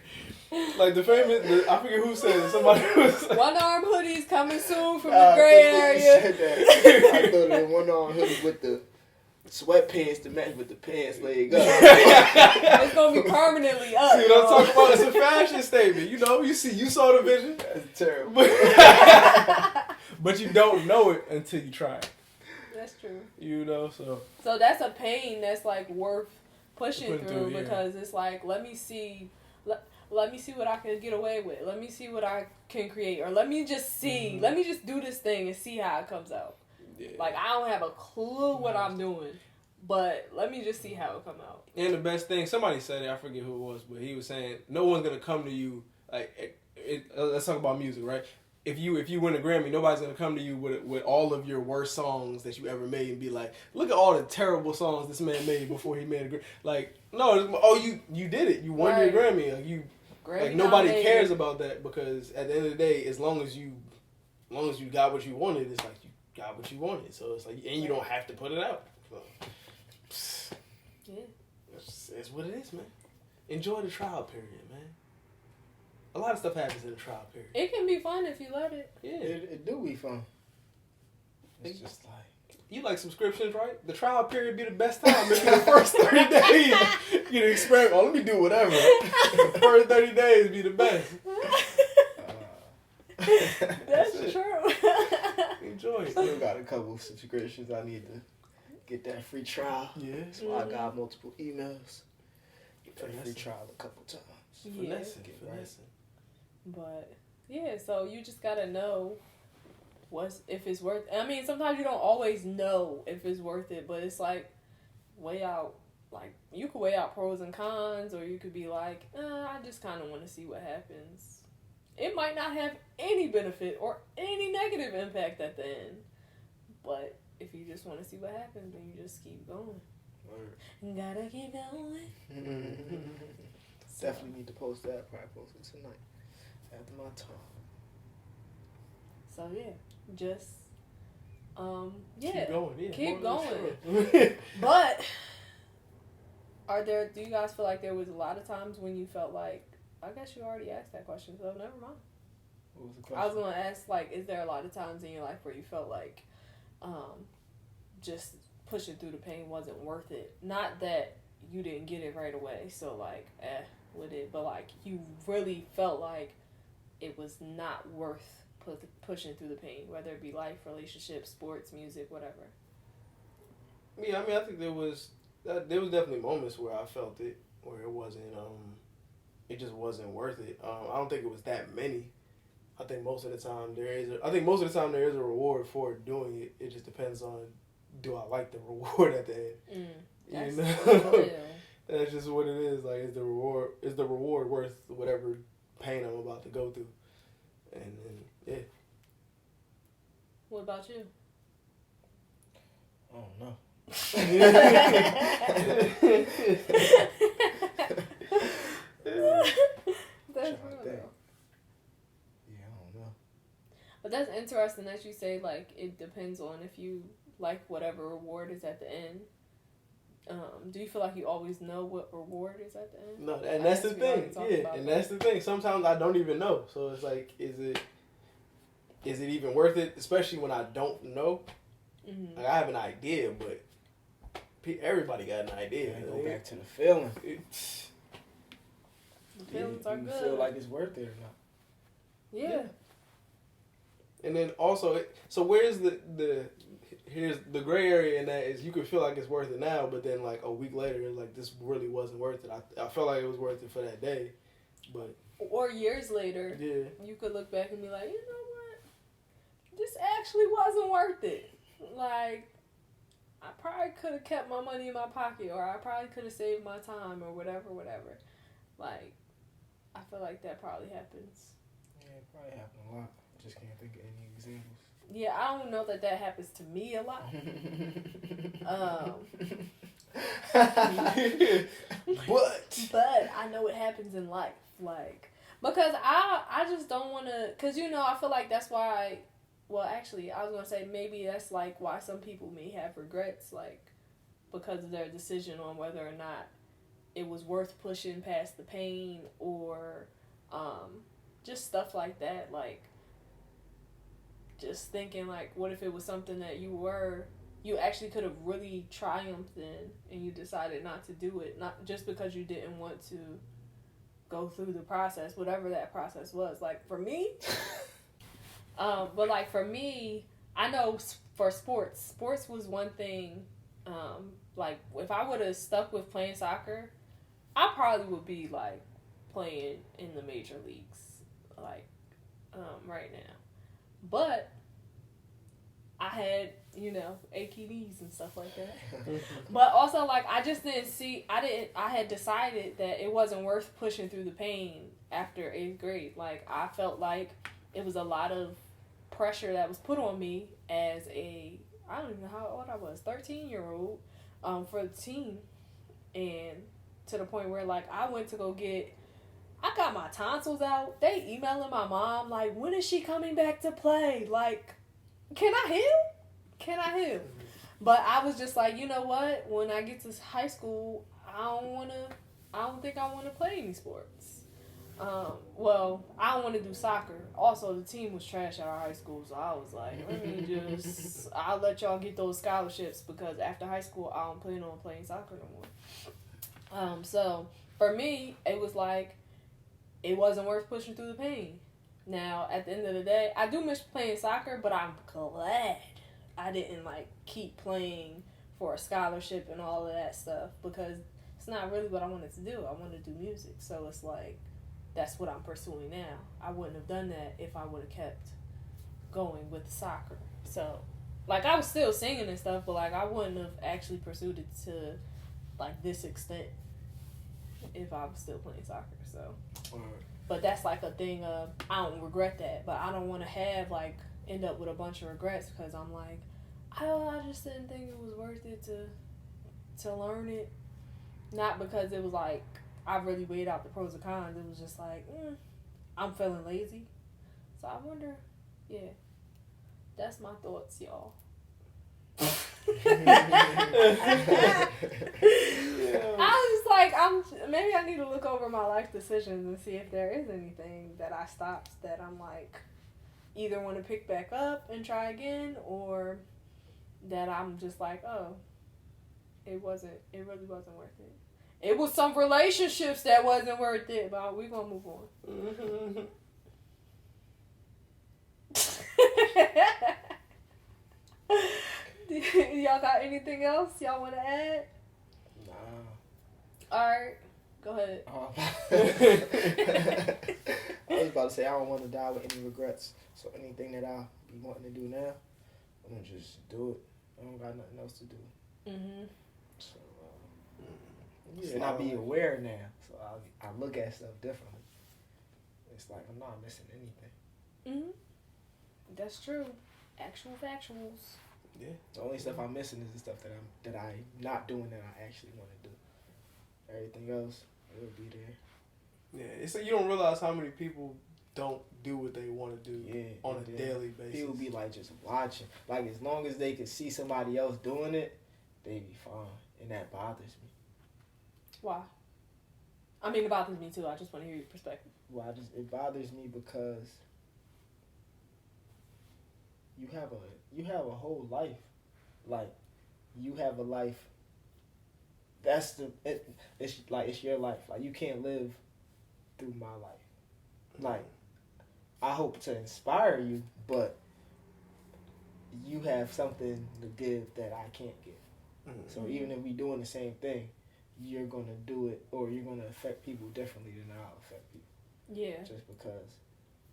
Speaker 3: Like the famous, I forget who said it. Somebody was
Speaker 1: one-arm hoodies coming soon from the Grae Area.
Speaker 2: I thought the one-arm hoodie with the sweatpants to match with the pants leg up.
Speaker 1: It's gonna be permanently up.
Speaker 3: See what I'm talking about? It's a fashion statement. You know, you saw the vision.
Speaker 2: That's terrible.
Speaker 3: But you don't know it until you try it.
Speaker 1: That's true.
Speaker 3: You know, so
Speaker 1: that's a pain that's like worth pushing through, because it's like, let me see what I can get away with. Let me see what I can create, or let me just see. Let me just do this thing and see how it comes out. Yeah. Like, I don't have a clue what I'm doing. But let me just see how it come out.
Speaker 3: And the best thing, somebody said it, I forget who it was, but he was saying no one's gonna come to you like. Let's talk about music, right? If you win a Grammy, nobody's gonna come to you with all of your worst songs that you ever made and be like, look at all the terrible songs this man made before he made a Grammy. Like, no, you did it, you won your Grammy. Like nobody cares about that, because at the end of the day, as long as you got what you wanted, it's like you got what you wanted. So it's like, and you don't have to put it out. So,
Speaker 1: yeah,
Speaker 3: it's what it is, man. Enjoy the trial period, man. A lot of stuff happens in the trial period.
Speaker 1: It can be fun if you let it.
Speaker 3: Yeah,
Speaker 2: it do be fun. It's just like,
Speaker 3: you like subscriptions, right? The trial period be the best time. Maybe the first 30 days, you can experiment. Oh, let me do whatever. The first 30 days be the best.
Speaker 1: That's true.
Speaker 3: Enjoy it.
Speaker 2: Still got a couple of subscriptions. I need to get that free trial.
Speaker 3: Yeah.
Speaker 2: So I got multiple emails. Get that free trial a couple times.
Speaker 1: Yeah.
Speaker 3: Finessing.
Speaker 1: But yeah, so you just gotta know if it's worth. I mean, sometimes you don't always know if it's worth it, but it's like weigh out. Like you could weigh out pros and cons, or you could be like, I just kind of want to see what happens. It might not have any benefit or any negative impact at the end, but if you just want to see what happens, then you just keep going.
Speaker 2: Word.
Speaker 1: Gotta keep going.
Speaker 2: Definitely need to post that. Probably post it tonight after my talk.
Speaker 1: So yeah, just
Speaker 3: keep going. Yeah,
Speaker 1: keep going.
Speaker 3: Sure.
Speaker 1: But do you guys feel like there was a lot of times when you felt like, I guess you already asked that question, so never mind.
Speaker 2: What was the question?
Speaker 1: I was gonna ask, like, is there a lot of times in your life where you felt like just pushing through the pain wasn't worth it? Not that you didn't get it right away, so like with it, but like you really felt like it was not worth pushing through the pain, whether it be life, relationships, sports, music, whatever.
Speaker 3: Yeah, I mean, I think there was definitely moments where I felt it, where it wasn't, it just wasn't worth it. I don't think it was that many. I think most of the time there is a reward for doing it. It just depends on, do I like the reward at the end?
Speaker 1: That's
Speaker 3: You know?
Speaker 1: real.
Speaker 3: That's just what it is. Like, is the reward worth whatever pain I'm about to go through? And then, yeah.
Speaker 1: What about you?
Speaker 2: I don't know.
Speaker 1: That's real.
Speaker 2: Yeah, I don't know.
Speaker 1: But that's interesting that you say, like, it depends on if you like whatever reward is at the end. Do you feel like you always know what reward is at the end?
Speaker 3: No, and that's the thing. Yeah, and that's the thing. Sometimes I don't even know. So it's like, is it even worth it? Especially when I don't know.
Speaker 1: Mm-hmm.
Speaker 3: Like, I have an idea, but everybody got an idea.
Speaker 2: Yeah, go back to the feeling.
Speaker 1: The feelings are
Speaker 2: you
Speaker 1: good.
Speaker 2: feel like it's worth it or not?
Speaker 1: Yeah.
Speaker 3: And then also, so where's here's the gray area in that is you could feel like it's worth it now, but then like a week later, it's like, this really wasn't worth it. I felt like it was worth it for that day, but.
Speaker 1: Or years later,
Speaker 3: yeah,
Speaker 1: you could look back and be like, you know what? This actually wasn't worth it. Like, I probably could have kept my money in my pocket, or I probably could have saved my time, or whatever. Like, I feel like that probably happens.
Speaker 2: Yeah, it probably happens a lot. I just can't think of any examples.
Speaker 1: Yeah, I don't know that happens to me a lot. But I know it happens in life, like, because I just don't want to, because, you know, I feel like that's why, well, actually, I was going to say maybe that's, like, why some people may have regrets, like, because of their decision on whether or not it was worth pushing past the pain, or just stuff like that, like, just thinking, like, what if it was something that you actually could have really triumphed in, and you decided not to do it, not just because you didn't want to go through the process, whatever that process was. Like, for me, but, like, for me, I know for sports was one thing, like, if I would have stuck with playing soccer, I probably would be, like, playing in the major leagues, like, right now. But I had, achy knees and stuff like that. But also, like, I just didn't see, I had decided that it wasn't worth pushing through the pain after 8th grade. Like, I felt like it was a lot of pressure that was put on me as I don't even know how old I was, 13-year-old, for the team. And to the point where, like, I got my tonsils out. They emailing my mom, like, when is she coming back to play? Like, can I heal? Can I heal? But I was just like, you know what? When I get to high school, I don't think I want to play any sports. Well, I don't want to do soccer. Also, the team was trash at our high school, so I was like, I'll let y'all get those scholarships because after high school, I don't plan on playing soccer no more. So for me, it was like, it wasn't worth pushing through the pain. Now, at the end of the day, I do miss playing soccer, but I'm glad I didn't, like, keep playing for a scholarship and all of that stuff because it's not really what I wanted to do. I wanted to do music, so it's like, that's what I'm pursuing now. I wouldn't have done that if I would have kept going with soccer. So, like, I was still singing and stuff, but, like, I wouldn't have actually pursued it to, like, this extent if I was still playing soccer, so. But that's, like, a thing of, I don't regret that, but I don't want to have, like, end up with a bunch of regrets because I'm like, I just didn't think it was worth it to learn it. Not because it was, like, I really weighed out the pros and cons. It was just like, I'm feeling lazy. So I wonder, that's my thoughts, y'all. I was like, maybe I need to look over my life decisions and see if there is anything that I stopped that I'm like, either want to pick back up and try again, or that I'm just like, oh, it really wasn't worth it. It was some relationships that wasn't worth it, but we're going to move on. Y'all got anything else y'all want to add?
Speaker 2: Nah.
Speaker 1: Alright, go ahead.
Speaker 2: I was about to say I don't want to die with any regrets. So anything that I'll be wanting to do now, I'm going to just do it. I don't got nothing else to do.
Speaker 1: Mm-hmm.
Speaker 2: So, and I be aware now. So I look at stuff differently. It's like I'm not missing anything.
Speaker 1: Mm-hmm. That's true. Actual factuals.
Speaker 2: Yeah. The only stuff I'm missing is the stuff that I'm not doing that I actually want to do. Everything else, it'll be there.
Speaker 3: Yeah, it's like you don't realize how many people don't do what they want to do on a daily basis.
Speaker 2: People be like just watching. Like as long as they can see somebody else doing it, they be fine. And that bothers me.
Speaker 1: Why? I mean, it bothers me too. I just want to hear your perspective.
Speaker 2: Well, it bothers me because you have a whole life. Like, you have a life. It's your life. Like, you can't live through my life. Like, I hope to inspire you, but you have something to give that I can't give. Mm-hmm. So even if we doing the same thing, you're going to do it, or you're going to affect people differently than I'll affect people.
Speaker 1: Yeah.
Speaker 2: Just because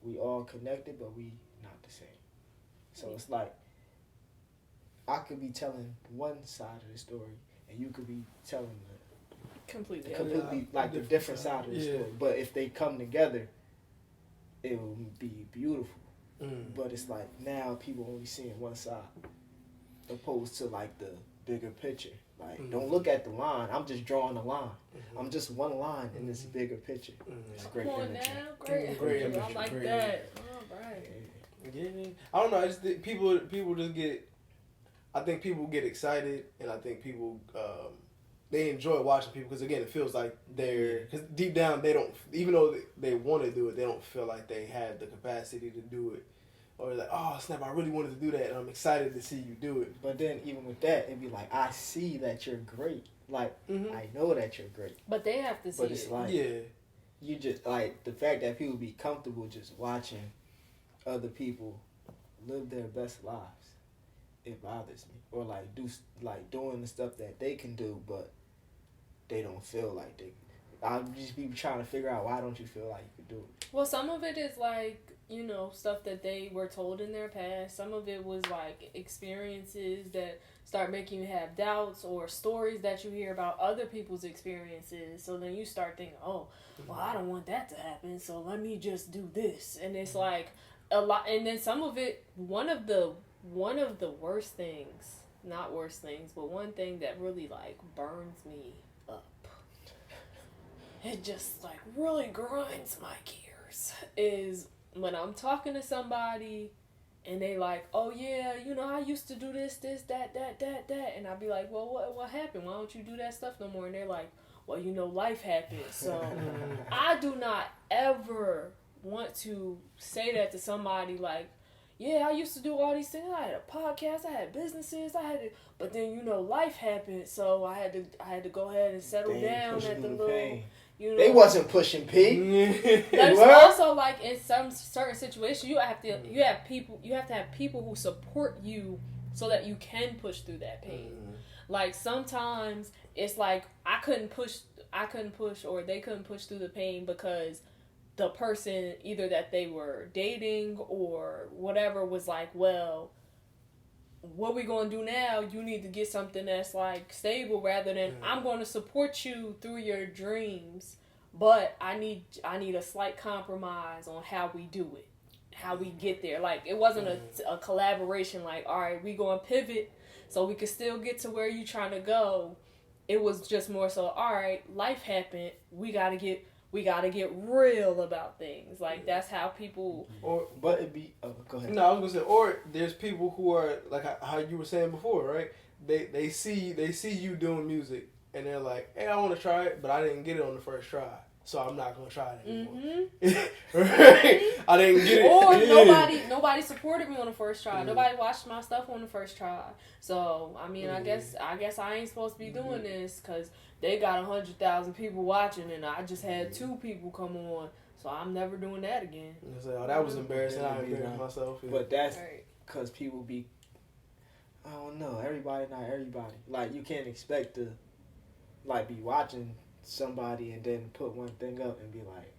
Speaker 2: we all connected, but we not the same. So it's like, I could be telling one side of the story, and you could be telling the completely like the different side of the story. But if they come together, it will be beautiful. But it's like, now people only seeing one side, opposed to like the bigger picture. Like, don't look at the line. I'm just drawing a line. I'm just one line in this bigger picture. It's great imagery.
Speaker 1: Great imagery. I like that. All right.
Speaker 3: Yeah. I don't know. I just think people just get. I think people get excited, and I think people they enjoy watching people because again, it feels like because deep down they don't, even though they want to do it, they don't feel like they have the capacity to do it. Or like, oh snap! I really wanted to do that, and I'm excited to see you do it.
Speaker 2: But then, even with that, it'd be like, I see that you're great. Like, I know that you're great.
Speaker 1: But they have to see it.
Speaker 2: But it's like, you just like the fact that people be comfortable just watching other people live their best lives. It bothers me. Or like doing the stuff that they can do, but they don't feel like they. I'll just be trying to figure out, why don't you feel like you can do it?
Speaker 1: Well, some of it is like you know, stuff that they were told in their past. Some of it was like experiences that start making you have doubts, or stories that you hear about other people's experiences. So then you start thinking, oh, well, I don't want that to happen, so let me just do this. And it's like a lot. And then some of it, one of the worst things, not worst things, but one thing that really like burns me up, it just like really grinds my gears, is when I'm talking to somebody and they like, oh yeah, you know, I used to do this, that, and I'd be like, well, what happened? Why don't you do that stuff no more? And they're like, well, you know, life happened. So I do not ever want to say that to somebody, like, yeah, I used to do all these things. I had a podcast, I had businesses, but then, you know, life happened, so I had to go ahead and settle down at the little pain. You know,
Speaker 2: they wasn't pushing P.
Speaker 1: There's also like in some certain situations you have to have people who support you so that you can push through that pain. Like sometimes it's like I couldn't push, or they couldn't push through the pain because the person either that they were dating or whatever was like, well, what we gonna do now? You need to get something that's like stable, rather than I'm going to support you through your dreams, but I need a slight compromise on how we do it, how we get there. Like it wasn't a collaboration. Like, all right, we gonna pivot so we could still get to where you trying to go. It was just more so, all right, life happened. We gotta get real about things. Like that's how people.
Speaker 2: But it be. Oh, go ahead.
Speaker 3: No, I was gonna say, or there's people who are like how you were saying before, right? They see you doing music and they're like, hey, I want to try it, but I didn't get it on the first try, so I'm not gonna try it anymore. Right? I didn't get it.
Speaker 1: Or nobody supported me on the first try. Nobody watched my stuff on the first try. So I mean, I guess I ain't supposed to be doing this because they got 100,000 people watching, and I just had 2 people come on. So I'm never doing that again.
Speaker 3: Oh, that was embarrassing. I embarrassed myself. Yeah.
Speaker 2: But that's because people be, I don't know, everybody not everybody. Like you can't expect to, like, be watching somebody and then put one thing up and be like.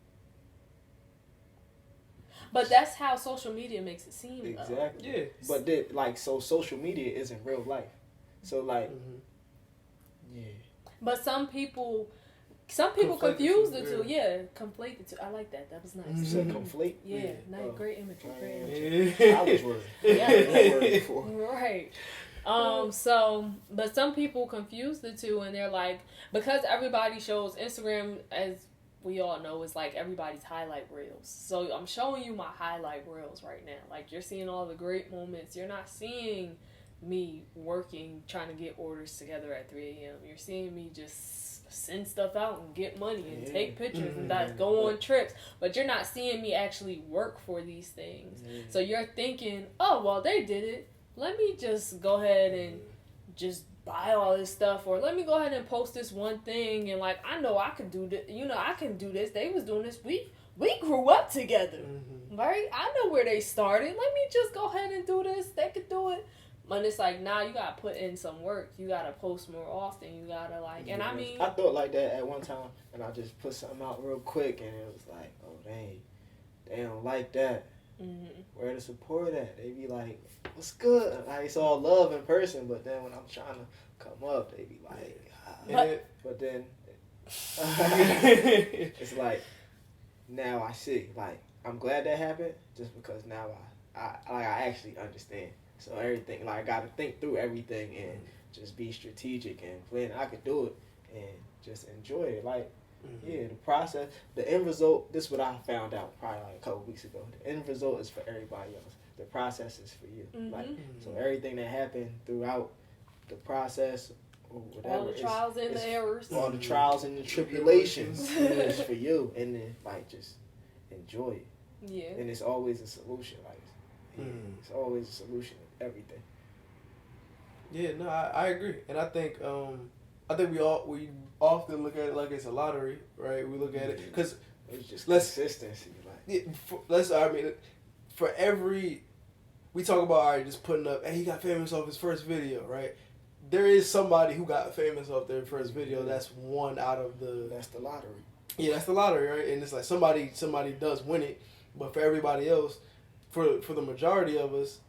Speaker 1: But that's how social media makes it seem.
Speaker 2: Exactly.
Speaker 3: Yeah.
Speaker 2: But so social media isn't real life. So like, yeah.
Speaker 1: But some people confuse the two. Yeah, conflate the two. I like that. That was nice.
Speaker 2: You said conflate?
Speaker 1: Yeah, nice. Great imagery.
Speaker 2: I was worried.
Speaker 1: Yeah. Right. But some people confuse the two, and they're like, because everybody shows Instagram, as we all know, is like everybody's highlight reels. So I'm showing you my highlight reels right now. Like you're seeing all the great moments. You're not seeing me working, trying to get orders together at 3 a.m. You're seeing me just send stuff out and get money and take pictures and go on trips. But you're not seeing me actually work for these things. So you're thinking, oh, well, they did it. Let me just go ahead and just buy all this stuff. Or let me go ahead and post this one thing. And, like, I know I can do this. You know, I can do this. They was doing this. We grew up together. Right? I know where they started. Let me just go ahead and do this. They could do it. But it's like, nah, you gotta put in some work. You gotta post more often. You gotta and I mean,
Speaker 2: I thought like that at one time, and I just put something out real quick, and it was like, oh dang, they don't like that. Where the support at? They be like, what's good? Like it's all love in person, but then when I'm trying to come up, they be like, but then it's like, now I see. Like I'm glad that happened, just because now I actually understand. So everything, like I gotta think through everything and just be strategic and plan. I could do it and just enjoy it. Like, yeah, the process, the end result. This is what I found out probably like a couple weeks ago. The end result is for everybody else. The process is for you. Like, so everything that happened throughout the process or whatever,
Speaker 1: all the trials and the errors,
Speaker 2: all the trials and the tribulations is for you. And then like just enjoy it. Yeah. And it's always a solution. Like. It's always a solution to everything.
Speaker 3: Yeah, no, I agree, and I think we often look at it like it's a lottery, right? We look at it because
Speaker 2: it's just consistency.
Speaker 3: For every we talk about just putting up, hey, he got famous off his first video, right? There is somebody who got famous off their first video. That's one out of the.
Speaker 2: That's the lottery.
Speaker 3: Yeah, that's the lottery, right? And it's like somebody does win it. But for everybody else, for the majority of us,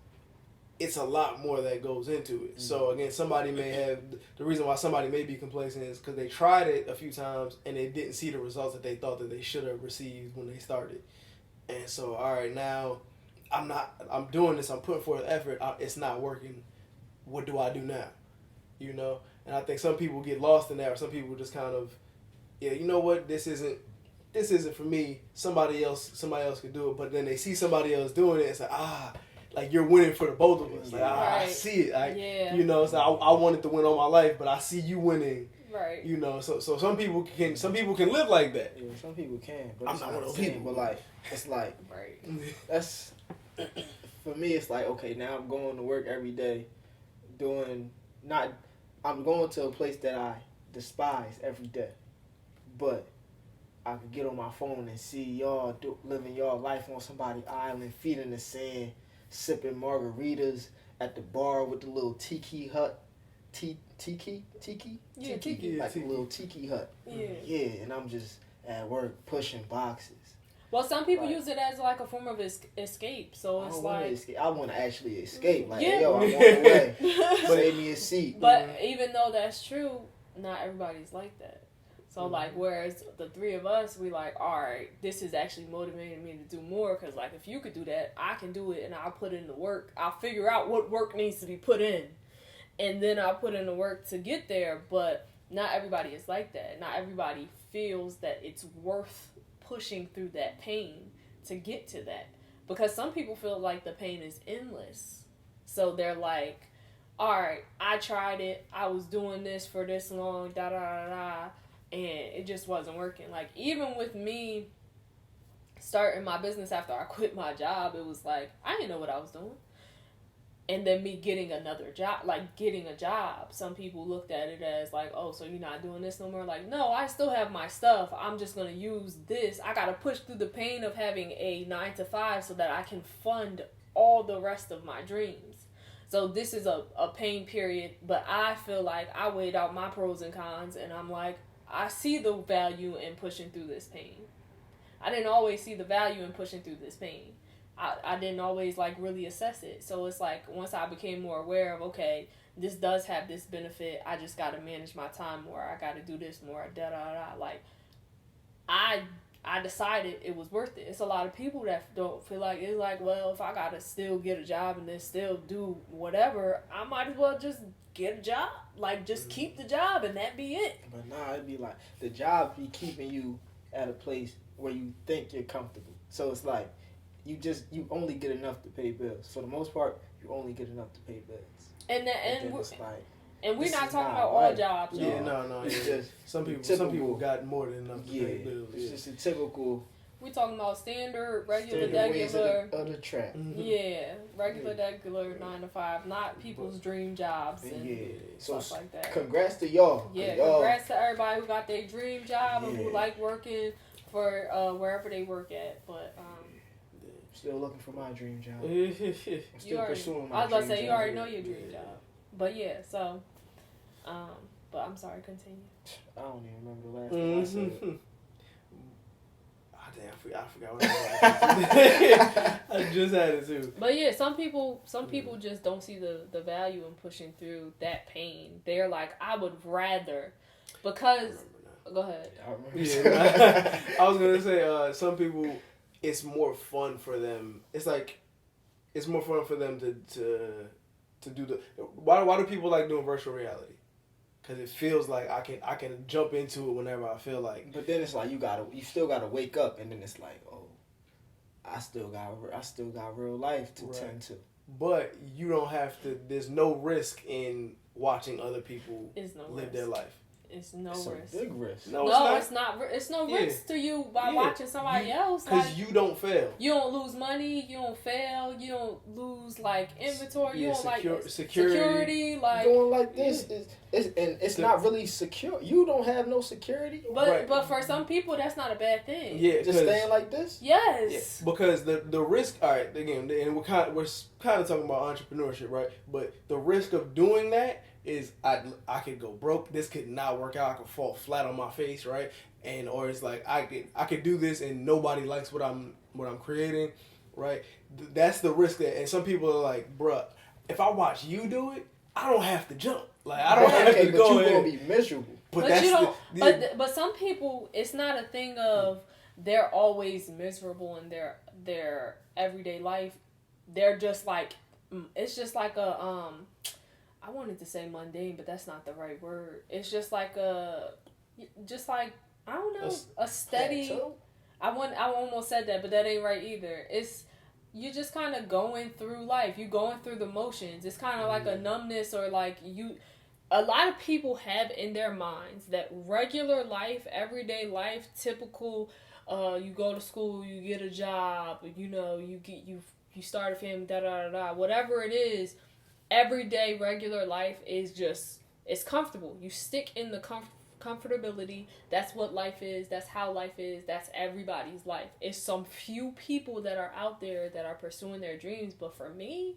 Speaker 3: it's a lot more that goes into it. So again, somebody may have, the reason why somebody may be complacent is because they tried it a few times and they didn't see the results that they thought that they should have received when they started. And so, all right, now I'm doing this, I'm putting forth effort, it's not working. What do I do now? You know? And I think some people get lost in that, or some people just kind of, yeah, you know what, this isn't for me. Somebody else could do it. But then they see somebody else doing it and say, like you're winning for the both of us. Like I see it. You know, so I wanted to win all my life, but I see you winning.
Speaker 1: Right.
Speaker 3: You know, so some people can live like that.
Speaker 2: Yeah, some people can, but
Speaker 3: I'm not one of those people.
Speaker 2: But like, it's like,
Speaker 1: right.
Speaker 2: That's for me. It's like, okay, now I'm going to work every day, I'm going to a place that I despise every day, but I could get on my phone and see y'all living y'all life on somebody's island, feet in the sand, sipping margaritas at the bar with the little tiki hut. Tiki?
Speaker 1: Yeah, tiki.
Speaker 2: Like a little tiki hut. Yeah, and I'm just at work pushing boxes.
Speaker 1: Well, some people use it as like a form of escape. So it's
Speaker 2: I want to actually escape. Like,
Speaker 1: yeah.
Speaker 2: yo, I want away. Save me a seat.
Speaker 1: But even though that's true, not everybody's like that. So, like, whereas the three of us, we like, all right, this is actually motivating me to do more. Because, like, if you could do that, I can do it, and I'll put in the work. I'll figure out what work needs to be put in. And then I'll put in the work to get there. But not everybody is like that. Not everybody feels that it's worth pushing through that pain to get to that. Because some people feel like the pain is endless. So they're like, all right, I tried it. I was doing this for this long, and it just wasn't working. Like, even with me starting my business after I quit my job, it was like, I didn't know what I was doing. And then me getting another job, like getting a job, some people looked at it as like, oh, so you're not doing this no more? Like, no, I still have my stuff. I'm just going to use this. I got to push through the pain of having a 9-to-5 so that I can fund all the rest of my dreams. So this is a pain period, but I feel like I weighed out my pros and cons, and I'm like, I see the value in pushing through this pain. I didn't always see the value in pushing through this pain. I didn't always, like, really assess it. So it's like, once I became more aware of, okay, this does have this benefit, I just got to manage my time more, I got to do this more, like, I decided it was worth it. It's a lot of people that don't feel like, it's like, well, if I got to still get a job and then still do whatever, I might as well just get a job. Like, just keep the job and that be it.
Speaker 2: But nah, it'd be like, the job be keeping you at a place where you think you're comfortable. So it's like, you only get enough to pay bills. For the most part, you only get enough to pay bills.
Speaker 1: And we're not talking about all jobs, y'all.
Speaker 3: Yeah, no.
Speaker 2: It's just
Speaker 3: some people got more than enough to pay bills.
Speaker 2: It's just a typical.
Speaker 1: We talking about regular, regular
Speaker 2: of the trap.
Speaker 1: Mm-hmm. Yeah, regular 9-to-5, not people's dream jobs and stuff like that.
Speaker 2: Congrats to y'all.
Speaker 1: Yeah, congrats to everybody who got their dream job and who like working for wherever they work at. But
Speaker 2: still looking for my dream job. I'm still pursuing my dream job.
Speaker 1: I was about to say, you already know your dream job. But yeah, so, but I'm sorry, continue.
Speaker 2: I don't even remember the last thing I said.
Speaker 3: I forgot what I was. I just had it too.
Speaker 1: But yeah, some people just don't see the value in pushing through that pain. They're like, I would rather, because, go ahead.
Speaker 3: Yeah, I was gonna say, some people, it's more fun for them. It's like, it's more fun for them to do the. Why do people like doing virtual reality? Because it feels like I can jump into it whenever I feel like.
Speaker 2: But then it's like you still gotta wake up, and then it's like, oh, I still got real life to tend to.
Speaker 3: But you don't have to. There's no risk in watching other people live their life.
Speaker 1: It's no
Speaker 2: risk.
Speaker 1: It's
Speaker 2: a big risk.
Speaker 1: No, it's not. It's no risk to you by watching somebody else.
Speaker 3: Because
Speaker 1: like,
Speaker 3: you don't fail.
Speaker 1: You don't lose money. You don't fail. You don't lose, like, inventory. You don't like security. Like,
Speaker 2: going like this it's not really secure. You don't have no security.
Speaker 1: But for some people, that's not a bad thing.
Speaker 3: Yeah,
Speaker 2: just staying like this.
Speaker 1: Yes.
Speaker 3: Yeah, because the risk. All right, again, and we're kind of talking about entrepreneurship, right? But the risk of doing that is I could go broke. This could not work out. I could fall flat on my face, right? Or it's like I could do this and nobody likes what I'm what I'm creating, right? That's the risk that, and some people are like, bruh, if I watch you do it, I don't have to jump. Like I don't have to go.
Speaker 2: But you're gonna be miserable.
Speaker 1: But you don't. But some people, it's not a thing of they're always miserable in their everyday life. They're just like, it's just like a I wanted to say mundane, but that's not the right word. It's just like I don't know, a steady. I almost said that, but that ain't right either. It's you just kind of going through life. You going through the motions. It's kind of like a numbness, or like you. A lot of people have in their minds that regular life, everyday life, typical. You go to school, you get a job, you start a family, da da da da. Whatever it is, everyday regular life is just it's comfortable. You stick in the comfortability. That's what life is. That's how life is. That's everybody's life. It's some few people that are out there that are pursuing their dreams. But for me,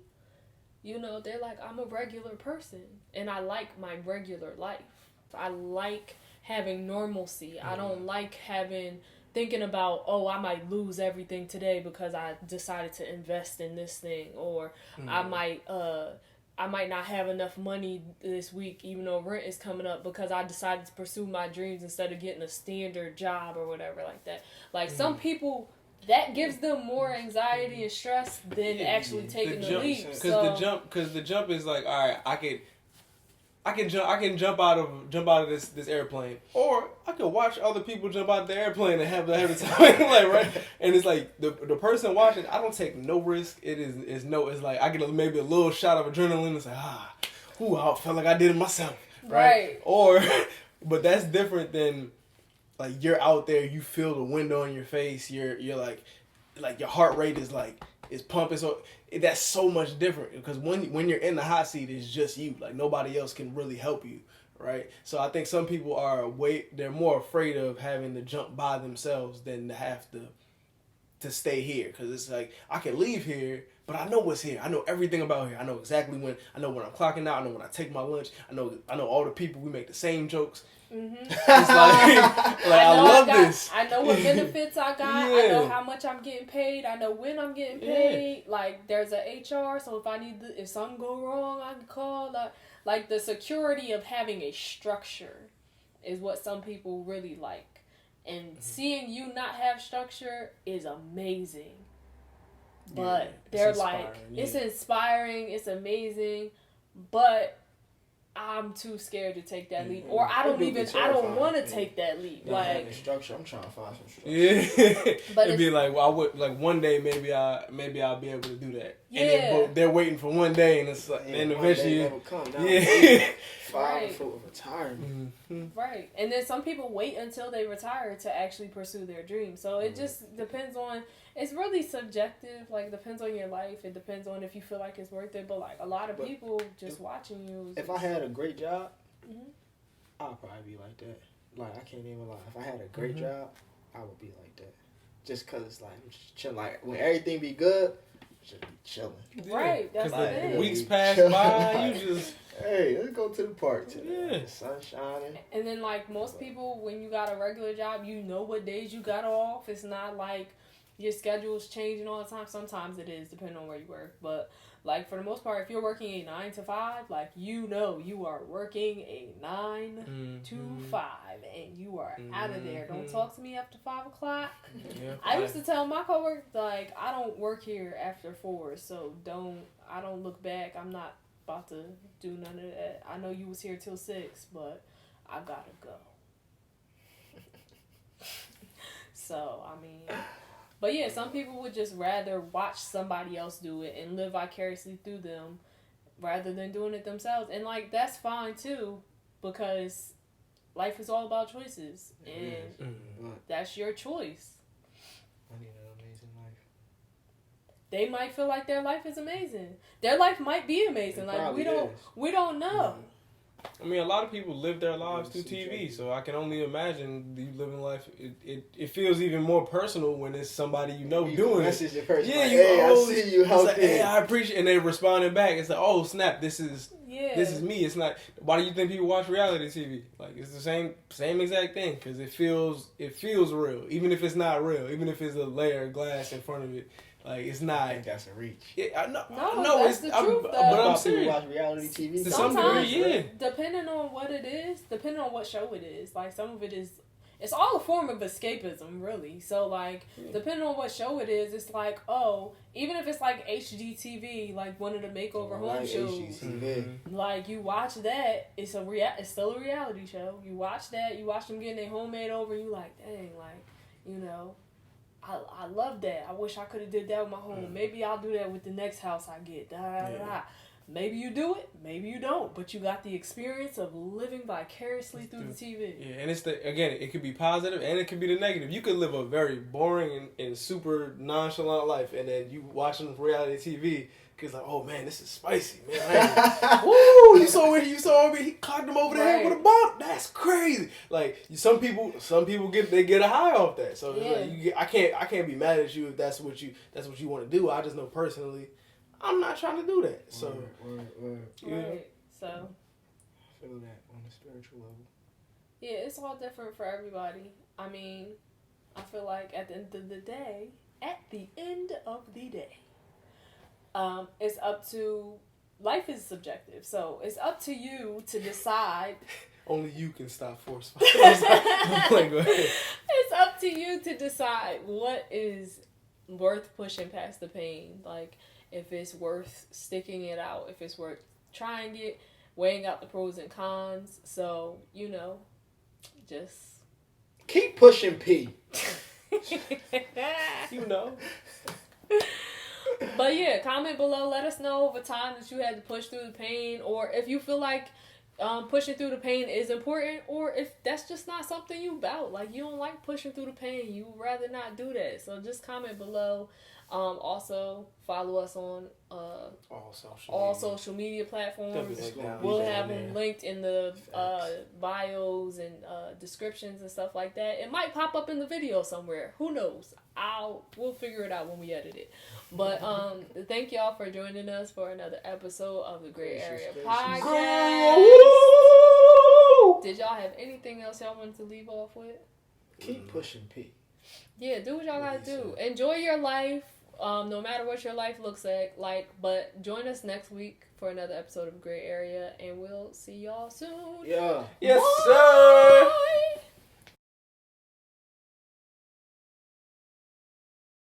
Speaker 1: they're like, I'm a regular person and I like my regular life. I like having normalcy. I don't like thinking about, I might lose everything today because I decided to invest in this thing, or I might not have enough money this week, even though rent is coming up, because I decided to pursue my dreams instead of getting a standard job or whatever like that. Like some people, that gives them more anxiety and stress than actually taking the leap.
Speaker 3: Because the jump is like, all right, I can jump out of this airplane, or I could watch other people jump out the airplane and have the time, like, right? And it's like the person watching, I don't take no risk. It's like I get maybe a little shot of adrenaline. It's like I felt like I did it myself, right? Or, but that's different than like you're out there, you feel the wind on your face. You're like your heart rate is pumping. So that's so much different, because when you're in the hot seat, it's just you. Like nobody else can really help you, right? So I think some people they're more afraid of having to jump by themselves than to have to stay here, because it's like I can leave here, but I know what's here. I know everything about here. I know exactly when I'm clocking out. I know when I take my lunch. I know all the people. We make the same jokes.
Speaker 1: Mm-hmm.
Speaker 3: It's like I love this.
Speaker 1: I know what benefits I got.
Speaker 3: Yeah.
Speaker 1: I know how much I'm getting paid. I know when I'm getting paid. Yeah. Like there's a HR, so if something go wrong, I can call. Like the security of having a structure is what some people really like, and seeing you not have structure is amazing. But they're like, it's inspiring, it's amazing, but I'm too scared to take that leap, or I don't want to take that leap. Like
Speaker 2: structure, I'm trying to find some structure.
Speaker 3: Yeah, but it'd be like, well, I would like one day maybe I'll be able to do that.
Speaker 1: Yeah,
Speaker 3: and they're waiting for one day, and it's like, and eventually,
Speaker 2: never come.
Speaker 1: Right.
Speaker 2: For retirement.
Speaker 3: Mm-hmm.
Speaker 1: Right, and then some people wait until they retire to actually pursue their dreams. So it just depends on. It's really subjective. Like, it depends on your life. It depends on if you feel like it's worth it. But like a lot of people just watching you.
Speaker 2: If I had a great job, I'd probably be like that. Like, I can't even lie. If I had a great job, I would be like that. Just cause it's like I'm just chilling. Like when everything be good, just be chilling.
Speaker 1: Right. That's the thing.
Speaker 3: Weeks pass by, you just.
Speaker 2: Hey, let's go to the park today.
Speaker 3: Yeah.
Speaker 2: The sun shining.
Speaker 1: And then like most people, when you got a regular job, you know what days you got off. It's not like your schedule's changing all the time. Sometimes it is, depending on where you work. But like for the most part, if you're working a 9 to 5, like you are working a 9 to 5, and you are out of there. Don't talk to me after 5 o'clock.
Speaker 3: Yeah,
Speaker 1: I used to tell my coworkers, like, I don't work here after 4, so I don't look back. I'm not about to do none of that. I know you was here till 6, but I gotta go. So I mean. But yeah, some people would just rather watch somebody else do it and live vicariously through them rather than doing it themselves. And like, that's fine too, because life is all about choices. And that's your choice.
Speaker 2: I need an amazing life.
Speaker 1: They might feel like their life is amazing. Their life might be amazing. Like we don't know.
Speaker 3: I mean, a lot of people live their lives through TV, so I can only imagine you living life. It feels even more personal when it's somebody you know doing
Speaker 2: message
Speaker 3: it.
Speaker 2: The person
Speaker 3: Yeah,
Speaker 2: like, hey, I see you helping.
Speaker 3: Like, hey, I appreciate, and they responding back. It's like, oh snap, this is me. It's not. Why do you think people watch reality TV? Like it's the same exact thing because it feels real, even if it's not real, even if it's a layer of glass in front of it. Like it's not.
Speaker 2: I think that's a reach.
Speaker 3: Yeah,
Speaker 1: No, that's the truth.
Speaker 3: But I'm saying,
Speaker 2: people watch reality TV.
Speaker 1: Sometimes,
Speaker 3: yeah.
Speaker 1: Depending on what it is, depending on what show it is, like some of it is, it's all a form of escapism, really. So like, depending on what show it is, it's like, oh, even if it's like HGTV, like one of the makeover home shows,
Speaker 2: HGTV.
Speaker 1: like you watch that, it's still a reality show. You watch that, you watch them getting their home made over, you like, dang, like, you know. I love that. I wish I could have did that with my home. Maybe I'll do that with the next house I get. Maybe you do it. Maybe you don't. But you got the experience of living vicariously through the TV. Yeah,
Speaker 3: and it could be positive and it could be the negative. You could live a very boring and super nonchalant life, and then you watching reality TV. Cause like, oh man, this is spicy, man. Woo! You saw me. He clocked him over the head with a bomb. That's crazy. Like some people get a high off that. So it's like I can't be mad at you if that's what you want to do. I just know personally, I'm not trying to do that. So
Speaker 1: right. So
Speaker 2: I feel that on a spiritual level.
Speaker 1: Yeah, it's all different for everybody. I mean, I feel like at the end of the day, it's up to, life is subjective, so it's up to you to decide.
Speaker 3: Only you can stop force violence. Go ahead.
Speaker 1: It's up to you to decide what is worth pushing past the pain. Like, if it's worth sticking it out, if it's worth trying it, weighing out the pros and cons. So, just
Speaker 2: keep pushing P.
Speaker 1: But yeah, comment below. Let us know of a time that you had to push through the pain, or if you feel like pushing through the pain is important, or if that's just not something you about. Like, you don't like pushing through the pain. You would rather not do that. So just comment below. Also, follow us on all social media platforms. We'll have them linked in the bios and descriptions and stuff like that. It might pop up in the video somewhere. Who knows? We'll figure it out when we edit it. But thank y'all for joining us for another episode of the Grae Area podcast. Did y'all have anything else y'all wanted to leave off with?
Speaker 2: Keep pushing P.
Speaker 1: Yeah, do what y'all gotta do. Enjoy your life. No matter what your life looks like, but join us next week for another episode of Grae Area, and we'll see y'all soon.
Speaker 2: Yeah.
Speaker 3: Yes, sir.